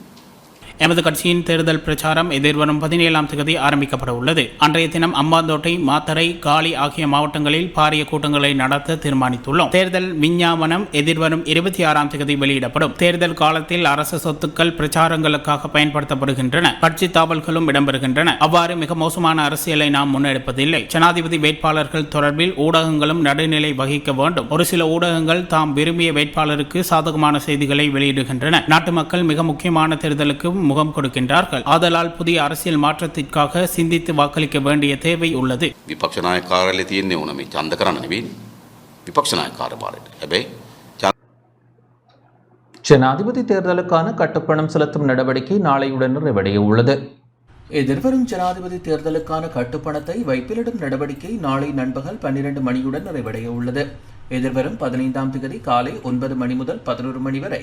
Speaker 8: எமது கட்சியின் தேர்தல் பிரச்சாரம் எதிர்வரும் 17ஆம் தேதி ஆரம்பிக்கப்பட உள்ளது. அன்றைய தினம் அம்பாந்தோட்டை, மாத்தறை, காலி ஆகிய மாவட்டங்களில் பாரிய கூட்டங்களை நடத்த தீர்மானித்துள்ளோம். தேர்தல் விஞ்ஞாபனம் எதிர்வரும் 26ஆம் தேதி வெளியிடப்படும். தேர்தல் காலத்தில் அரசு சொத்துக்கள் பிரச்சாரங்களுக்காக பயன்படுத்தப்படுகின்றன. கட்சி தாவல்களும் இடம்பெறுகின்றன. அவ்வாறு மிக மோசமான அரசியலை நாம் முன்னெடுப்பதில்லை. ஜனாதிபதி வேட்பாளர்கள் தொடர்பில் ஊடகங்களும் நடுநிலை வகிக்க வேண்டும். ஒரு சில ஊடகங்கள் தாம் விரும்பிய வேட்பாளருக்கு சாதகமான செய்திகளை வெளியிடுகின்றன. நாட்டு மக்கள் மிக முக்கியமான தேர்தலுக்கு முகம் கொடுக்கின்றார்கள். ஆதலால் புதிய அரசியல் மாற்றத்திற்காக சிந்தித்து வாக்களிக்க வேண்டிய தேவை உள்ளது.
Speaker 16: විපක්ෂ නායක කාර්යාලයේ තියෙන්නේ ඕන මේ ඡන්ද කරන්න නෙවෙයි. විපක්ෂ නායක කාර්යාලයට. හැබැයි
Speaker 3: ஜனாதிபதி தேர்தலுக்கான கட்டுப்பணம் செலுத்தும் நடவடிக்கை நாளையுடன் நிறைவடைய உள்ளது. எதிர்வரும் ஜனாதிபதி தேர்தலுக்கான கட்டுப்பணத்தை வைப்பிலிடும் நடவடிக்கை நாளை நண்பகல் 12 மணியுடன் நிறைவடைய உள்ளது. எதிர்வரும் 15ஆம் தேதி காலை 9 மணி முதல் 11 மணி வரை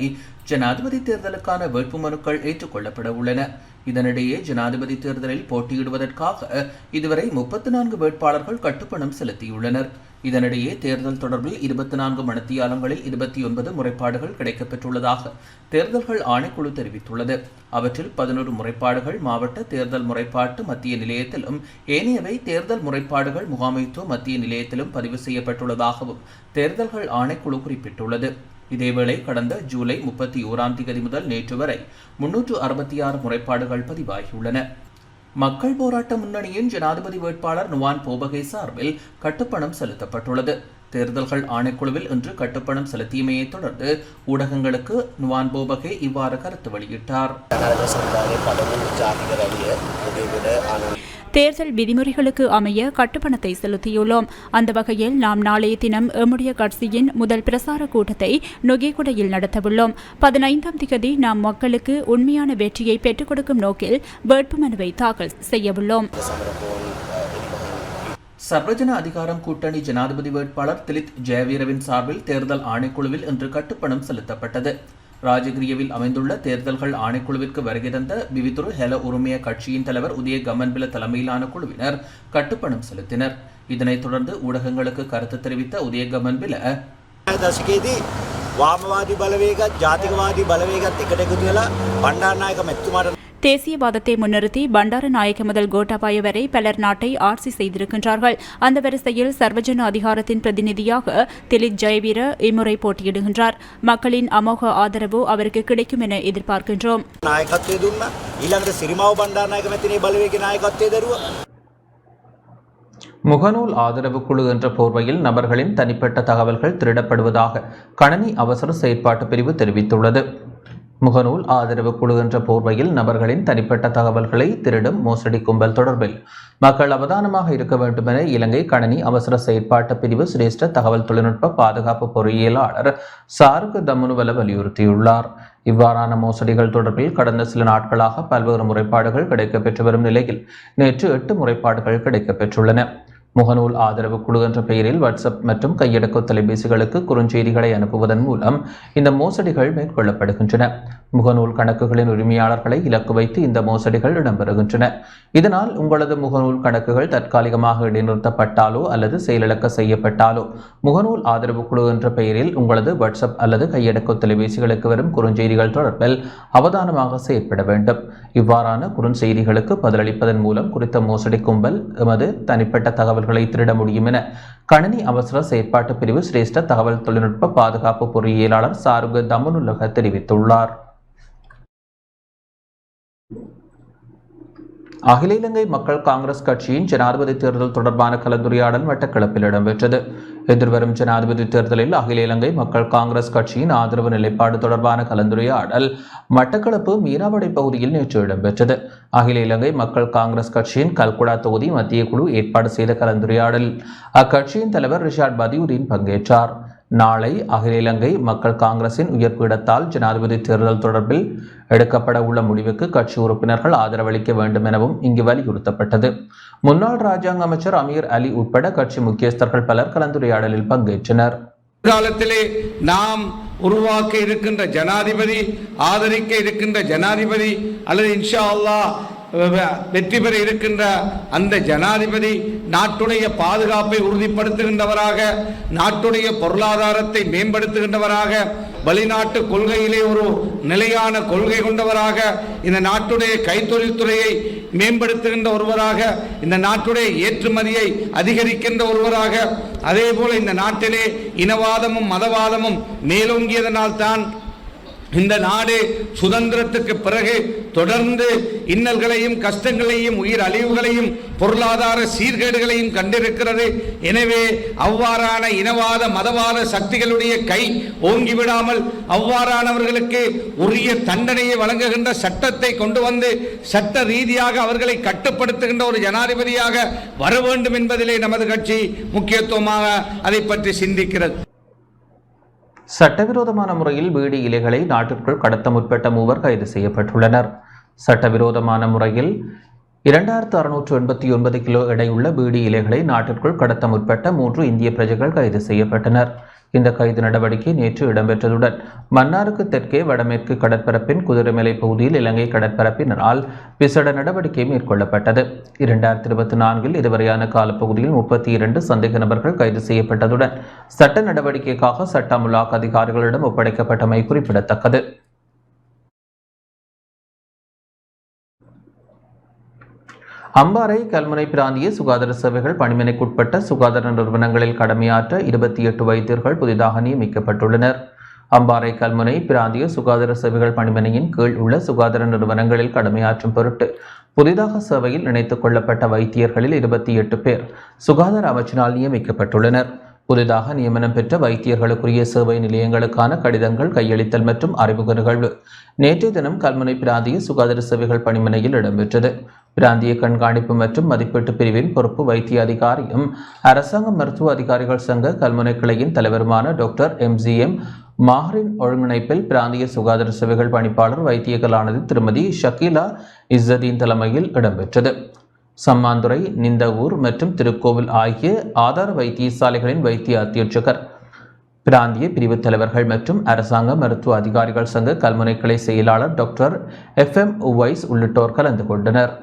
Speaker 3: ஜனாதிபதி தேர்தலுக்கான வேட்புமனுக்கள் ஏற்றுக்கொள்ளப்பட உள்ளன. இதனிடையே ஜனாதிபதி தேர்தலில் போட்டியிடுவதற்காக இதுவரை 34 வேட்பாளர்கள் கட்டுப்பணம் செலுத்தியுள்ளனர். இதனிடையே தேர்தல் தொடர்பில் 24 மணித்தியாலங்களில் 29 முறைப்பாடுகள் கிடைக்கப்பெற்றுள்ளதாக தேர்தல்கள் ஆணைக்குழு தெரிவித்துள்ளது. அவற்றில் 11 முறைப்பாடுகள் மாவட்ட தேர்தல் முறைப்பாட்டு மத்திய நிலையத்திலும் ஏனையவை தேர்தல் முறைப்பாடுகள் முகாமைத்துவ மத்திய நிலையத்திலும் பதிவு செய்யப்பட்டுள்ளதாகவும் தேர்தல்கள் ஆணைக்குழு குறிப்பிட்டுள்ளது. இதேவேளை கடந்த ஜூலை 31ஆம் தேதி முதல் நேற்று வரை 366 முறைப்பாடுகள் பதிவாகியுள்ளன. மக்கள் போராட்ட முன்னணியின் ஜனாதிபதி வேட்பாளர் நுவான் போபகே சார்பில் கட்டுப்பணம் செலுத்தப்பட்டுள்ளது. தேர்தல்கள் ஆணைக்குழுவில் இன்று கட்டுப்பணம் செலுத்தியமையை தொடர்ந்து ஊடகங்களுக்கு நுவான் போபகே இவ்வாறு கருத்து வெளியிட்டார்.
Speaker 6: தேர்தல் விதிமுறைகளுக்கு அமைய கட்டுப்பணத்தை செலுத்தியுள்ளோம். அந்த வகையில் நாம் நாளைய தினம் எம்முடைய கட்சியின் முதல் பிரசார கூட்டத்தை நொகேகுடையில் நடத்தவுள்ளோம். 15ஆம் தேதி நாம் மக்களுக்கு உண்மையான வெற்றியை பெற்றுக் கொடுக்கும் நோக்கில் வேட்புமனுவை தாக்கல் செய்யவுள்ளோம்.
Speaker 3: சர்வஜன அதிகாரம் கூட்டணி ஜனாதிபதி வேட்பாளர் திலித் ஜெயவீரவின் சார்பில் தேர்தல் ஆணைக்குழுவில் இன்று கட்டுப்பணம் செலுத்தப்பட்டது. ராஜகிரியவில் அமைந்துள்ள தேர்தல்கள் ஆணைக்குழுவிற்கு வருகை தந்த விவிதுரு ஹெல உரிமைய கட்சியின் தலைவர் உதய கமன்பில தலைமையிலான குழுவினர் கட்டுப்பணம் செலுத்தினர். இதனைத் தொடர்ந்து ஊடகங்களுக்கு கருத்து தெரிவித்த உதய கமன்பில
Speaker 17: වාමවාදී බලවේගත් ජාතිකවාදී බලවේගත් එකට එකතු වෙලා බණ්ඩාරනායක මැතිතුමාට
Speaker 6: தேசியவாதத்தை முன்னிறுத்தி பண்டாரநாயக்க முதல் கோட்டாபாய வரை பலர் நாட்டை ஆட்சி செய்திருக்கின்றார்கள். அந்த வரிசையில் சர்வஜன அதிகாரத்தின் பிரதிநிதியாக திலித் ஜெயவீர இம்முறை போட்டியிடுகின்றார். மக்களின் அமோக ஆதரவு அவருக்கு கிடைக்கும் என எதிர்பார்க்கின்றோம்.
Speaker 17: නායකත්වයේ දුන්නා ඊළඟට සිරිමාව බණ්ඩාරනායක මැතිනේ බලවේගයේ නායකත්වයේ දරුවා
Speaker 3: முகநூல் ஆதரவு குழு என்ற போர்வையில் நபர்களின் தனிப்பட்ட தகவல்கள் திருடப்படுவதாக கணனி அவசர செயற்பாட்டு பிரிவு தெரிவித்துள்ளது. முகநூல் ஆதரவு குழு என்ற போர்வையில் நபர்களின் தனிப்பட்ட தகவல்களை திருடும் மோசடி கும்பல் தொடர்பில் மக்கள் அவதானமாக இருக்க வேண்டும் என இலங்கை கணனி அவசர செயற்பாட்டு பிரிவு சிரேஷ்ட தகவல் தொழில்நுட்ப பாதுகாப்பு பொறியியலாளர் சாருக்கு தமுனுவல வலியுறுத்தியுள்ளார். இவ்வாறான மோசடிகள் தொடர்பில் கடந்த சில நாட்களாக பல்வேறு முறைப்பாடுகள் கிடைக்கப்பெற்று வரும் நிலையில் நேற்று 8 முறைப்பாடுகள் கிடைக்கப்பெற்றுள்ளன. முகநூல் ஆதரவு குழு என்ற பெயரில் வாட்ஸ்அப் மற்றும் கையடக்க தொலைபேசிகளுக்கு குறுஞ்செய்திகளை அனுப்புவதன் மூலம் இந்த மோசடிகள் மேற்கொள்ளப்படுகின்றன. முகநூல் கணக்குகளின் உரிமையாளர்களை இலக்கு வைத்து இந்த மோசடிகள் இடம்பெறுகின்றன. இதனால் உங்களது முகநூல் கணக்குகள் தற்காலிகமாக இடைநிறுத்தப்பட்டாலோ அல்லது செயலிழக்க செய்யப்பட்டாலோ முகநூல் ஆதரவு குழு என்ற பெயரில் உங்களது வாட்ஸ்அப் அல்லது கையடக்க தொலைபேசிகளுக்கு வரும் குறுஞ்செய்திகள் தொடர்பில் அவதானமாக செயற்பட வேண்டும். இவ்வாறான குறுஞ்செய்திகளுக்கு பதிலளிப்பதன் மூலம் குறித்த மோசடி கும்பல் எமது தனிப்பட்ட தகவல்களை திருட முடியும் என கணனி அவசர செயற்பாட்டு பிரிவு சிரேஷ்ட தகவல் தொழில்நுட்ப பாதுகாப்பு பொறியியலாளர் சாருக தமனுலக தெரிவித்துள்ளார். அகில இலங்கை மக்கள் காங்கிரஸ் கட்சியின் ஜனாதிபதி தேர்தல் தொடர்பான கலந்துரையாடல் மட்டக்களப்பில் இடம்பெற்றது. எதிர்வரும் ஜனாதிபதி தேர்தலில் அகில இலங்கை மக்கள் காங்கிரஸ் கட்சியின் ஆதரவு நிலைப்பாடு தொடர்பான கலந்துரையாடல் மட்டக்களப்பு மீராவடை பகுதியில் நேற்று இடம்பெற்றது. அகில இலங்கை மக்கள் காங்கிரஸ் கட்சியின் கல்குடா தொகுதி மத்திய குழு ஏற்பாடு செய்த கலந்துரையாடலில் அக்கட்சியின் தலைவர் ரிஷாட் பதியுதீன் பங்கேற்றார். நாளை அகில இலங்கை மக்கள் காங்கிரசின் உயர்பீடத்தால் ஜனாதிபதி தேர்தல் தொடர்பில் எடுக்கப்பட உள்ள முடிவுக்கு கட்சி உறுப்பினர்கள் ஆதரவளிக்க வேண்டும் எனவும் இங்கு வலியுறுத்தப்பட்டது. முன்னாள் ராஜாங்க அமைச்சர் அமீர் அலி உட்பட கட்சி முக்கியஸ்தர்கள் பலர் கலந்துரையாடலில் பங்கேற்றனர்.
Speaker 18: காலத்திலே நாம் உருவாக்க இருக்கின்ற ஜனாதிபதி, ஆதரிக்க இருக்கின்ற ஜனாதிபதி அல்லது இன்ஷா அல்லாஹ் வெற்றி பெற இருக்கின்ற அந்த ஜனாதிபதி நாட்டுடைய பாதுகாப்பை உறுதிப்படுத்துகின்றவராக, நாட்டுடைய பொருளாதாரத்தை மேம்படுத்துகின்றவராக, வெளிநாட்டு கொள்கையிலே ஒரு நிலையான கொள்கை கொண்டவராக, இந்த நாட்டுடைய கைத்தொழில்துறையை மேம்படுத்துகின்ற ஒருவராக, இந்த நாட்டுடைய ஏற்றுமதியை அதிகரிக்கின்ற ஒருவராக, அதே போல இந்த நாட்டிலே இனவாதமும் மதவாதமும் மேலோங்கியதனால் தான் இந்த நாடு சுதந்திரத்துக்கு பிறகு தொடர்ந்து இன்னல்களையும் கஷ்டங்களையும் உயிர் அழிவுகளையும் பொருளாதார சீர்கேடுகளையும் கண்டிருக்கிறது. எனவே அவ்வாறான இனவாத மதவாத சக்திகளுடைய கை ஓங்கிவிடாமல் அவ்வாறானவர்களுக்கு உரிய தண்டனையை வழங்குகின்ற சட்டத்தை கொண்டு வந்து சட்ட ரீதியாக அவர்களை கட்டுப்படுத்துகின்ற ஒரு ஜனாதிபதியாக வர வேண்டும் என்பதிலே நமது கட்சி முக்கியத்துவமாக அதை பற்றி சிந்திக்கிறது.
Speaker 3: சட்டவிரோதமான முறையில் பீடி இலைகளை நாட்டிற்குள் கடத்த முற்பட்ட மூவர் கைது செய்யப்பட்டுள்ளனர். சட்டவிரோதமான முறையில் 2689 கிலோ எடையுள்ள பீடி இலைகளை நாட்டிற்குள் கடத்த முற்பட்ட 3 இந்திய பிரஜைகள் கைது செய்யப்பட்டனர். இந்த கைது நடவடிக்கை நேற்று இடம்பெற்றதுடன் மன்னாருக்கு தெற்கே வடமேற்கு கடற்பரப்பின் குதிரைமலை பகுதியில் இலங்கை கடற்பரப்பினரால் விசேட நடவடிக்கை மேற்கொள்ளப்பட்டது. 2024 இதுவரையான காலப்பகுதியில் 32 சந்தேக நபர்கள் கைது செய்யப்பட்டதுடன் சட்ட நடவடிக்கைக்காக சட்ட அமலாக்க அதிகாரிகளிடம் ஒப்படைக்கப்பட்டமை குறிப்பிடத்தக்கது. அம்பாறை கல்முனை பிராந்திய சுகாதார சேவைகள் பணிமனைக்குட்பட்ட சுகாதார நிறுவனங்களில் கடமையாற்ற 28 வைத்தியர்கள் புதிதாக நியமிக்கப்பட்டுள்ளனர். அம்பாறை கல்முனை பிராந்திய சுகாதார சேவைகள் பணிமனையின் கீழ் உள்ள சுகாதார நிறுவனங்களில் கடமையாற்றும் பொருட்டு புதிதாக சேவையில் இணைத்துக் கொள்ளப்பட்ட வைத்தியர்களில் 28 பேர் சுகாதார அமைச்சினால் நியமிக்கப்பட்டுள்ளனர். புதிதாக நியமனம் பெற்ற வைத்தியர்களுக்குரிய சேவை நிலையங்களுக்கான கடிதங்கள் கையளித்தல் மற்றும் அறிமுக நிகழ்வு நேற்றைய தினம் கல்முனை பிராந்திய சுகாதார சேவைகள் பணிமனையில் இடம்பெற்றது. பிராந்திய கண்காணிப்பு மற்றும் மதிப்பீட்டு பிரிவின் பொறுப்பு வைத்திய அதிகாரியும் அரசாங்க மருத்துவ அதிகாரிகள் சங்க கல்முனை கிளையின் தலைவருமான டாக்டர் MGM மாஹரின் ஒருங்கிணைப்பில் பிராந்திய சுகாதார சேவைகள் பணிப்பாளர் வைத்தியர்களானது திருமதி ஷக்கீலா இஸ்ஸதீன் தலைமையில் இடம்பெற்றது. சம்மாந்துறை, நிந்தவூர் மற்றும் திருக்கோவில் ஆகிய ஆதார வைத்தியசாலைகளின் வைத்திய அத்தியட்சகர், பிராந்திய பிரிவு தலைவர்கள் மற்றும் அரசாங்க மருத்துவ அதிகாரிகள் சங்க கல்முனை கிளை செயலாளர் டாக்டர் FM உவைஸ் உள்ளிட்டோர் கலந்து கொண்டனர்.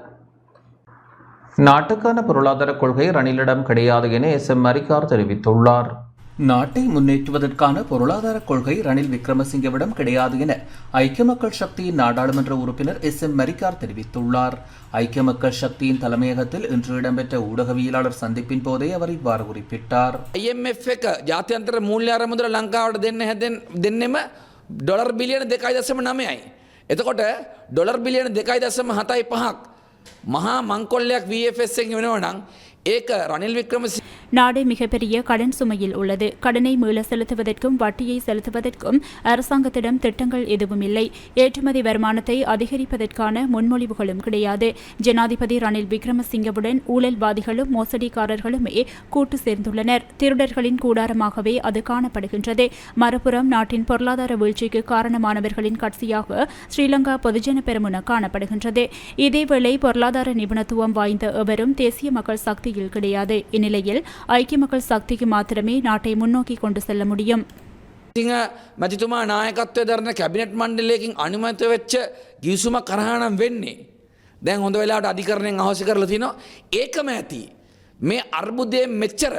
Speaker 3: நாட்டுக்கான பொருளாதார கொள்கை ரணிலிடம் கிடையாது என SM மரிக்கார் தெரிவித்துள்ளார். நாட்டை முன்னேற்றுவதற்கான பொருளாதார கொள்கை ரணில் விக்ரமசிங்கவிடம் கிடையாது என ஐக்கிய மக்கள் சக்தியின் நாடாளுமன்ற உறுப்பினர் SM மரிக்கார் தெரிவித்துள்ளார். ஐக்கிய மக்கள் சக்தியின் தலைமையகத்தில் இன்று இடம்பெற்ற ஊடகவியலாளர் சந்திப்பின் போதே அவர் இவ்வாறு குறிப்பிட்டார்.
Speaker 19: IMF එක ජාත්‍යන්තර මූල්‍ය ආරමුදල ලංකාවට දෙන්නෙම ඩොලර් බිලියන 2.9යි. එතකොට ඩොලර් බිලියන 2.75ක් මහා මංකොල්ලයක් VFS එකෙන් වෙනවා නම් ඒක රනිල් වික්‍රමසිංහ
Speaker 6: நாடு மிகப்பெரிய கடன் சுமையில் உள்ளது. கடனை மீள செலுத்துவதற்கும் வட்டியை செலுத்துவதற்கும் அரசாங்கத்திடம் திட்டங்கள் எதுவும் இல்லை. ஏற்றுமதி வருமானத்தை அதிகரிப்பதற்கான முன்மொழிவுகளும் கிடையாது. ஜனாதிபதி ரணில் விக்ரமசிங்கவுடன் ஊழல்வாதிகளும் மோசடிக்காரர்களுமே கூட்டு சேர்ந்துள்ளனர். திருடர்களின் கூடாரமாகவே அது காணப்படுகின்றது. மறுபுறம் நாட்டின் பொருளாதார வீழ்ச்சிக்கு காரணமானவர்களின் கட்சியாக ஸ்ரீலங்கா பொதுஜன பெரமுன காணப்படுகின்றது. இதேவேளை பொருளாதார நிபுணத்துவம் வாய்ந்த எவரும் தேசிய மக்கள் சக்தியில் கிடையாது. இந்நிலையில் ஐக்கிய மக்கள் சக்திக்கு மாத்திரமே நாட்டை முன்னோக்கி கொண்டு செல்ல முடியும்.
Speaker 19: මැතිතුමා නායකත්වය දරන කැබිනට් මණ්ඩලයකින් අනුමත වෙච්ච ගිවිසුමක් කරහා නම් වෙන්නේ. දැන් හොඳ වෙලාවට අධිකරණයෙන් අහෝසි කරලා තිනවා. ඒකම ඇති. මේ අර්බුදයෙන් මෙච්චර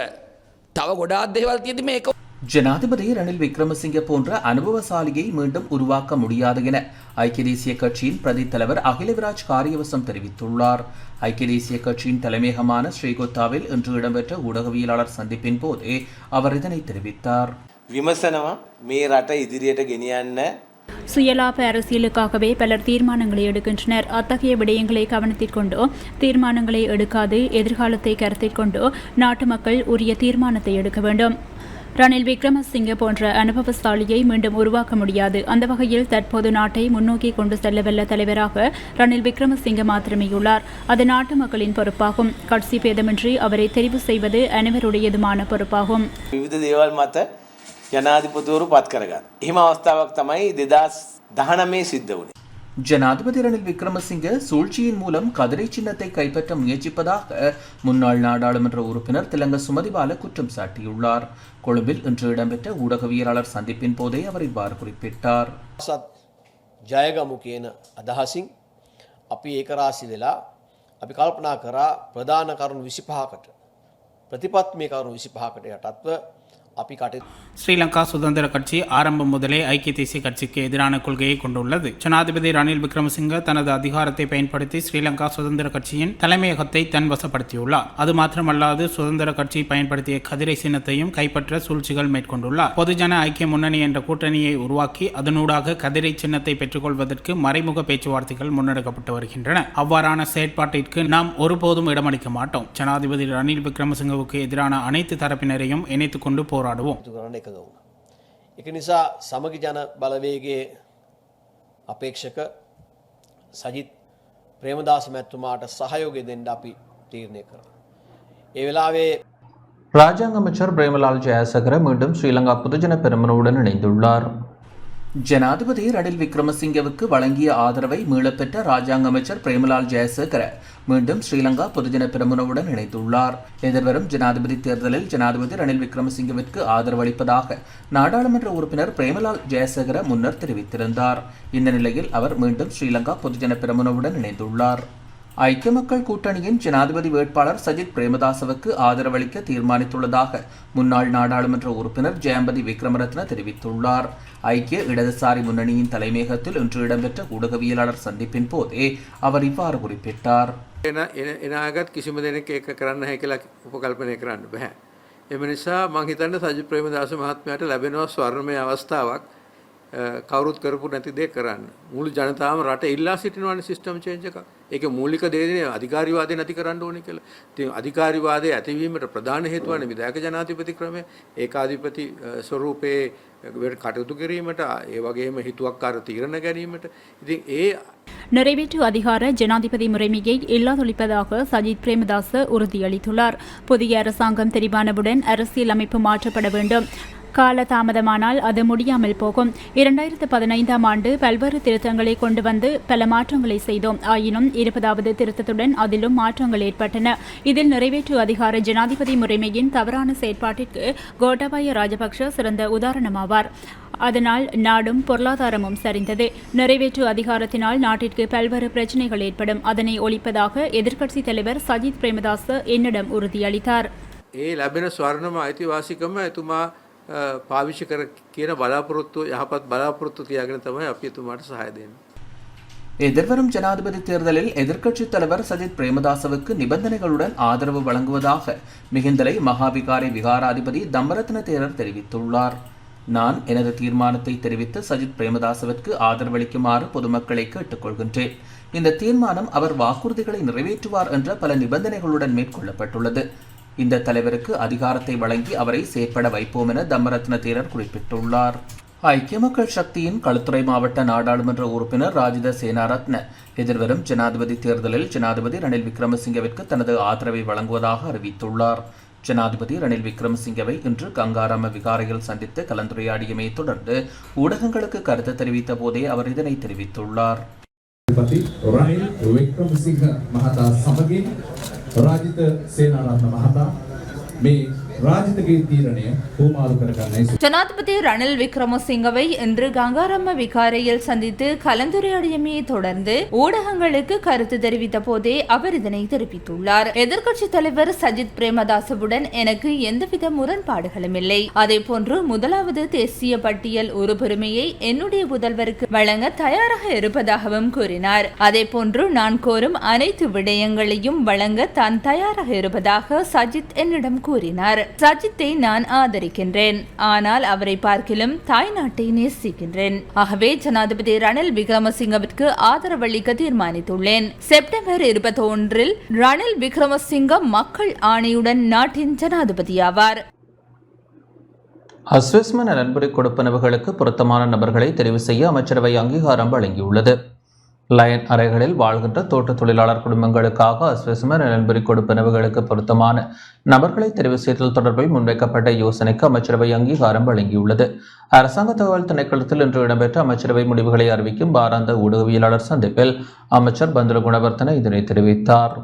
Speaker 19: තව ගොඩාක් දේවල් තියෙදි මේක
Speaker 3: ஜனாதிபதி ரணில் விக்ரமசிங்க போன்ற அனுபவசாலியை மீண்டும் உருவாக்க முடியாது என ஐக்கிய தேசிய கட்சியின் பிரதி தலைவர் அகிலவிராஜ் காரியவசம் தெரிவித்துள்ளார். ஐக்கிய தேசிய கட்சியின் தலைமையகமான ஸ்ரீகொத்தாவில் இன்று இடம்பெற்ற ஊடகவியலாளர் சந்திப்பின் போதே அவர் இதனை தெரிவித்தார்.
Speaker 17: විමසනවා මේ රට ඉදිරියට ගෙනියන්න
Speaker 6: சுயலாப அரசியலுக்காகவே பலர் தீர்மானங்களை எடுக்கின்றனர். அத்தகைய விடயங்களை கவனத்தில் கொண்டோ தீர்மானங்களை எடுக்காது எதிர்காலத்தை கருத்தில் கொண்டோ நாட்டு மக்கள் உரிய தீர்மானத்தை எடுக்க வேண்டும். ரணில் விக்ரமசிங்க போன்ற அனுபவசாலியை மீண்டும் உருவாக்க முடியாது. அந்த வகையில் தற்போது நாட்டை முன்னோக்கி கொண்டு செல்லவல்ல தலைவராக ரணில் விக்ரமசிங்க மாத்திரமே உள்ளார். அது நாட்டு மக்களின் பொறுப்பாகும். கட்சி பேதமின்றி அவரை தெரிவு செய்வது அனைவருடையதுமான பொறுப்பாகும்.
Speaker 17: විවිධ දේවල් මත ජනාධිපතිවරු පත් කරගන්න. එහෙම අවස්ථාවක් තමයි 2019 සිද්ධ වුණේ.
Speaker 3: ஜனாதிபதி ரணில் விக்ரமசிங்க சூழ்ச்சியின் மூலம் கதிரை சின்னத்தை கைப்பற்ற முயற்சிப்பதாக முன்னாள் நாடாளுமன்ற உறுப்பினர் திலங்க சுமதிபால குற்றம் சாட்டியுள்ளார். கொழும்பில் இன்று இடம்பெற்ற ஊடகவியலாளர் சந்திப்பின் போதே அவர் இவ்வாறு குறிப்பிட்டார்.
Speaker 17: ජයගමු කියන අදහසින්
Speaker 20: අපි ඒකරාශී වෙලා අපි කල්පනා කරා ප්‍රධාන කරුණු 25කට ප්‍රතිපත්තිමය කරුණු 25කට යටත්ව අපි කටයුතු
Speaker 8: ஸ்ரீலங்கா சுதந்திர கட்சி ஆரம்பம் முதலே ஐக்கிய தேசிய கட்சிக்கு எதிரான கொள்கையை கொண்டுள்ளது. ஜனாதிபதி ரணில் விக்ரமசிங்க தனது அதிகாரத்தை பயன்படுத்தி ஸ்ரீலங்கா சுதந்திர கட்சியின் தலைமையகத்தை தன் வசப்படுத்தியுள்ளார். அது மாத்திரமல்லாது சுதந்திர கட்சி பயன்படுத்திய கதிரை சின்னத்தையும் கைப்பற்ற சூழ்ச்சிகள் மேற்கொண்டுள்ளார். பொதுஜன ஐக்கிய முன்னணி என்ற கூட்டணியை உருவாக்கி அதனூடாக கதிரை சின்னத்தை பெற்றுக்கொள்வதற்கு மறைமுக பேச்சுவார்த்தைகள் முன்னெடுக்கப்பட்டு வருகின்றன. அவ்வாறான செயற்பாட்டிற்கு நாம் ஒருபோதும் இடமளிக்க மாட்டோம். ஜனாதிபதி ரணில் விக்ரமசிங்கவுக்கு எதிரான அனைத்து தரப்பினரையும் இணைத்துக் கொண்டு போராடுவோம்.
Speaker 20: ඒක නිසා සමගි ජන බලවේගයේ අපේක්ෂක සජිත් ප්‍රේමදාස මැතිතුමාට සහයෝගය දෙන්න අපි තීරණය කරා. ඒ වෙලාවේ
Speaker 3: ராஜாங்க அமைச்சர் பிரேமலால் ஜெயசேகர மீண்டும் ஸ்ரீலங்கா பொதுஜன பெரமுனவுடன் இணைந்துள்ளார். ஜனாதிபதி ரணில் விக்ரமசிங்கவுக்கு வழங்கிய ஆதரவை மீளப்பெற்ற ராஜாங்க அமைச்சர் பிரேமலால் ஜெயசேகர மீண்டும் ஸ்ரீலங்கா பொதுஜன பெரமுனவுடன் இணைந்துள்ளார். எதிர்வரும் ஜனாதிபதி தேர்தலில் ஜனாதிபதி ரணில் விக்ரமசிங்கவிற்கு ஆதரவளிப்பதாக நாடாளுமன்ற உறுப்பினர் பிரேமலால் ஜெயசேகர முன்னர் தெரிவித்திருந்தார். இந்த நிலையில் அவர் மீண்டும் ஸ்ரீலங்கா பொதுஜன பெரமுனவுடன் இணைந்துள்ளார். ஐக்கிய மக்கள் கூட்டணியின் ஜனாதிபதி வேட்பாளர் சஜித் பிரேமதாசவுக்கு ஆதரவளிக்க தீர்மானித்துள்ளதாக முன்னாள் நாடாளுமன்ற உறுப்பினர் ஜெயம்பதி விக்ரமரத்ன தெரிவித்துள்ளார். ஐக்கிய இடதுசாரி முன்னணியின் தலைமையகத்தில் இன்று இடம்பெற்ற ஊடகவியலாளர் சந்திப்பின் போதே அவர் இவ்வாறு குறிப்பிட்டார்.
Speaker 21: එනාගත් කිසිම දෙනෙක් ඒක කරන්න නැහැ කියලා උපකල්පනය කරන්න බෑ. එම නිසා මම හිතන්නේ සජිත් ප්‍රේමදාස මහත්මයාට ලැබෙනවා ස්වර්ණමය අවස්ථාවක් කවුරුත් කරපු නැති දේ කරන්න. මුළු ජනතාවම රට ඉල්ලා සිටිනවානේ සිස්ටම් චේන්ජ් එකක්. ඒක මූලික දේ අධිකාරීවාදය නැති කරන්න ඕනේ කියලා. ඉතින් අධිකාරීවාදය ඇතිවීමට ප්‍රධාන හේතුව වන්නේ විධායක ජනාධිපති ක්‍රමය, ඒකාධිපති ස්වරූපයේ කටයුතු කිරීමට, ඒ වගේම හිතුවක්කාර තීරණ ගැනීමට. ඉතින් ඒ
Speaker 6: நிறைவேற்று அதிகார ஜனாதிபதி முறைமையை இல்லாதொழிப்பதாக சஜித் பிரேமதாச உறுதியளித்துள்ளார். புதிய அரசாங்கம் தெரிவானவுடன் அரசியல் அமைப்பு மாற்றப்பட வேண்டும். காலதாமதமானால் அது முடியாமல் போகும். 2015ஆம் ஆண்டு பல்வேறு திருத்தங்களை கொண்டு வந்து பல மாற்றங்களை செய்தோம். ஆயினும் 20வது திருத்தத்துடன் அதிலும் மாற்றங்கள் ஏற்பட்டன. இதில் நிறைவேற்று அதிகார ஜனாதிபதி முறைமையின் தவறான செயற்பாட்டிற்கு கோட்டாபய ராஜபக்ஷ சிறந்த உதாரணமாவார். அதனால் நாடும் பொருளாதாரமும் சரிந்தது. நிறைவேற்று அதிகாரத்தினால் நாட்டிற்கு பல்வேறு பிரச்சினைகள் ஏற்படும். அதனை ஒழிப்பதாக எதிர்க்கட்சித் தலைவர் சஜித் பிரேமதாச என்னிடம் உறுதியளித்தார்.
Speaker 21: ඒ ලැබෙන ස්වර්ණම අයිතිවාසිකම එතුමා පාවිච්චි කර කියන බලාපොරොත්තු යහපත් බලාපොරොත්තු තියාගෙන තමයි අපි එතුමාට සහාය දෙන්නේ.
Speaker 3: எதிர்வரும் ஜனாதிபதி தேர்தலில் எதிர்க்கட்சித் தலைவர் சஜித் பிரேமதாசவுக்கு நிபந்தனைகளுடன் ஆதரவு வழங்குவதாக மிகிந்தலை மகாவிகாரை விகாராதிபதி தம்பரத்ன தேரர் தெரிவித்துள்ளார். நான் எனது தீர்மானத்தை தெரிவித்து சஜித் பிரேமதாசவிற்கு ஆதரவளிக்குமாறு பொதுமக்களை கேட்டுக்கொள்கின்றேன். இந்த தீர்மானம் அவர் வாக்குறுதிகளை நிறைவேற்றுவார் என்ற பல நிபந்தனைகளுடன் மேற்கொள்ளப்பட்டுள்ளது. இந்த தலைவருக்கு அதிகாரத்தை வழங்கி அவரை செயற்பட வைப்போம் என தம்மரத்ன தேரர் குறிப்பிட்டுள்ளார். ஐக்கிய மக்கள் சக்தியின் களுத்துறை மாவட்ட நாடாளுமன்ற உறுப்பினர் ராஜித சேனாரத்ன எதிர்வரும் ஜனாதிபதி தேர்தலில் ஜனாதிபதி ரணில் விக்ரமசிங்கவிற்கு தனது ஆதரவை வழங்குவதாக அறிவித்துள்ளார். ஜனாதிபதி ரணில் விக்ரமசிங்கவை இன்று கங்காராம விகாரையில் சந்தித்து கலந்துரையாடியமை தொடர்ந்து ஊடகங்களுக்கு கருத்து தெரிவித்த போதே அவர் இதனை தெரிவித்துள்ளார்.
Speaker 22: රනිල් වික්‍රමසිංහ මහතා සමගින් රාජිත සේනාරත්න මහතා මේ ராஜிதகே தீரணைய பூமாறு கரகனை
Speaker 23: ஜனாதிபதி ரணில் விக்ரமசிங்கவை இன்று கங்காரம்ம விகாரையில் சந்தித்து கலந்துரையாடியமையை தொடர்ந்து ஊடகங்களுக்கு கருத்து தெரிவித்த போதே அவர் இதனை தெரிவித்துள்ளார். எதிர்க்கட்சித் தலைவர் சஜித் பிரேமதாசவுடன் எனக்கு எந்தவித முரண்பாடுகளும் இல்லை. அதேபோன்று முதலாவது தேசிய பட்டியல் உறுப்புரிமையை என்னுடைய புதல்வருக்கு வழங்க தயாராக இருப்பதாகவும் கூறினார். அதேபோன்று நான் கோரும் அனைத்து விடயங்களையும் வழங்க தான் தயாராக இருப்பதாக சஜித் என்னிடம் கூறினார். சஜித்தை நான் ஆதரிக்கின்றேன், ஆனால் அவரை பார்க்கிலும் தாய் நாட்டை நேசிக்கின்றேன். ஆகவே ஜனாதிபதி ரணில் விக்ரமசிங்கவிற்கு ஆதரவளிக்க தீர்மானித்துள்ளேன். செப்டம்பர் 21 ரணில் விக்ரமசிங்க மக்கள் ஆணையுடன் நாட்டின் ஜனாதிபதியாவார்.
Speaker 3: அஸ்விஸ்ம நலன்புரி கொடுப்பனவுகளுக்கு பொருத்தமான நபர்களை தெரிவு செய்ய அமைச்சரவை அங்கீகாரம் வழங்கியுள்ளது. லயன் அறைகளில் வாழ்கின்ற தோட்ட தொழிலாளர் குடும்பங்களுக்காக அஸ்விஸ்ம நலன்புரி கொடுப்பனவுகளுக்கு பொருத்தமான நபர்களை தெரிவு செய்தல் தொடர்பில் முன்வைக்கப்பட்ட யோசனைக்கு அமைச்சரவை அங்கீகாரம் வழங்கியுள்ளது. அரசாங்க தகவல் திணைக்களத்தில் இன்று இடம்பெற்ற அமைச்சரவை முடிவுகளை அறிவிக்கும் வாராந்த ஊடகவியலாளர் சந்திப்பில் அமைச்சர் பந்துல குணவர்த்தன இதனை தெரிவித்தார்.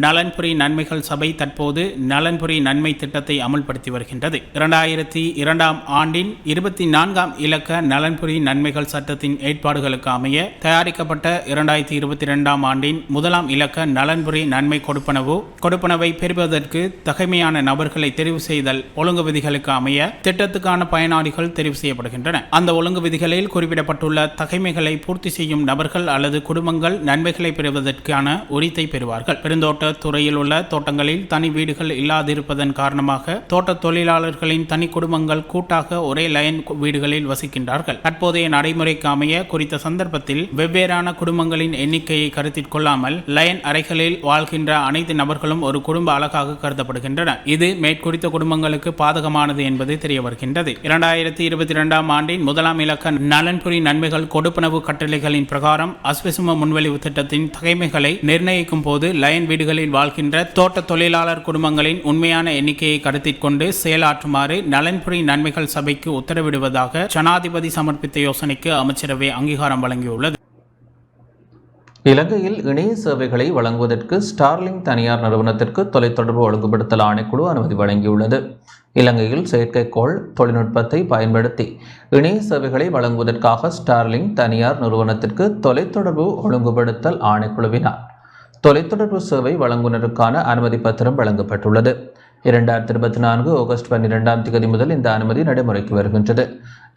Speaker 8: நலன்புரி நன்மைகள் சபை தற்போது நலன்புரி நன்மை திட்டத்தை அமல்படுத்தி வருகின்றது. 2002 ஆண்டின் 24ஆம் இலக்க நலன்புரி நன்மைகள் சட்டத்தின் ஏற்பாடுகளுக்கு அமைய தயாரிக்கப்பட்ட 2022ஆம் ஆண்டின் 1ஆம் இலக்க நலன்புரி நன்மை கொடுப்பனவை பெறுவதற்கு தகைமையான நபர்களை தெரிவு செய்தல் ஒழுங்கு விதிகளுக்கு அமைய திட்டத்துக்கான பயனாளிகள் தெரிவு செய்யப்படுகின்றன. அந்த ஒழுங்கு விதிகளில் குறிப்பிடப்பட்டுள்ள தகைமைகளை பூர்த்தி செய்யும் நபர்கள் அல்லது குடும்பங்கள் நன்மைகளை பெறுவதற்கான உரித்தை பெறுவார்கள். பெருந்தோட்ட துறையில் உள்ள தோட்டங்களில் தனி வீடுகள் இல்லாதிருப்பதன் காரணமாக தோட்ட தொழிலாளர்களின் தனி குடும்பங்கள் கூட்டாக ஒரே லயன் வீடுகளில் வசிக்கின்றார்கள். தற்போதைய நடைமுறைக்கு அமைய குறித்த சந்தர்ப்பத்தில் வெவ்வேறான குடும்பங்களின் எண்ணிக்கையை கருத்தில் கொள்ளாமல் லயன் அறைகளில் வாழ்கின்ற அனைத்து நபர்களும் ஒரு குடும்ப அழகாக கருதப்படுகின்றனர். இது மேற்குறித்த குடும்பங்களுக்கு பாதகமானது என்பது தெரிய வருகின்றது. 2022ஆம் ஆண்டின் 1ஆம் இலக்க நலன்புரி நன்மைகள் கொடுப்பனவு கட்டளைகளின் பிரகாரம் அஸ்வசும முன்வழிவு திட்டத்தின் தகைமைகளை நிர்ணயிக்கும் போது லயன் வீடுகளில் வாழ்கின்ற தோட்ட தொழிலாளர் குடும்பங்களின் உண்மையான எண்ணிக்கையை கருத்தில் கொண்டு செயலாற்றுமாறு நலன்புரி நன்மைகள் சபைக்கு உத்தரவிடுவதாக ஜனாதிபதி சமர்ப்பித்த யோசனைக்கு அமைச்சரவை அங்கீகாரம் வழங்கியுள்ளது.
Speaker 3: இலங்கையில் இணைய சேவைகளை வழங்குவதற்கு ஸ்டார்லிங் தனியார் நிறுவனத்திற்கு தொலைத்தொடர்பு ஒழுங்குபடுத்தல் ஆணைக்குழு அனுமதி வழங்கியுள்ளது. இலங்கையில் செயற்கைக்கோள் தொழில்நுட்பத்தை பயன்படுத்தி இணைய சேவைகளை வழங்குவதற்காக ஸ்டார்லிங் தனியார் நிறுவனத்திற்கு தொலைத்தொடர்பு ஒழுங்குபடுத்தல் ஆணைக்குழுவினால் தொலைத்தொடர்பு சேவை வழங்குனருக்கான அனுமதி பத்திரம் வழங்கப்பட்டுள்ளது. 2024 ஆகஸ்ட் 12ஆம் தேதி முதல் இந்த அனுமதி நடைமுறைக்கு வருகின்றது.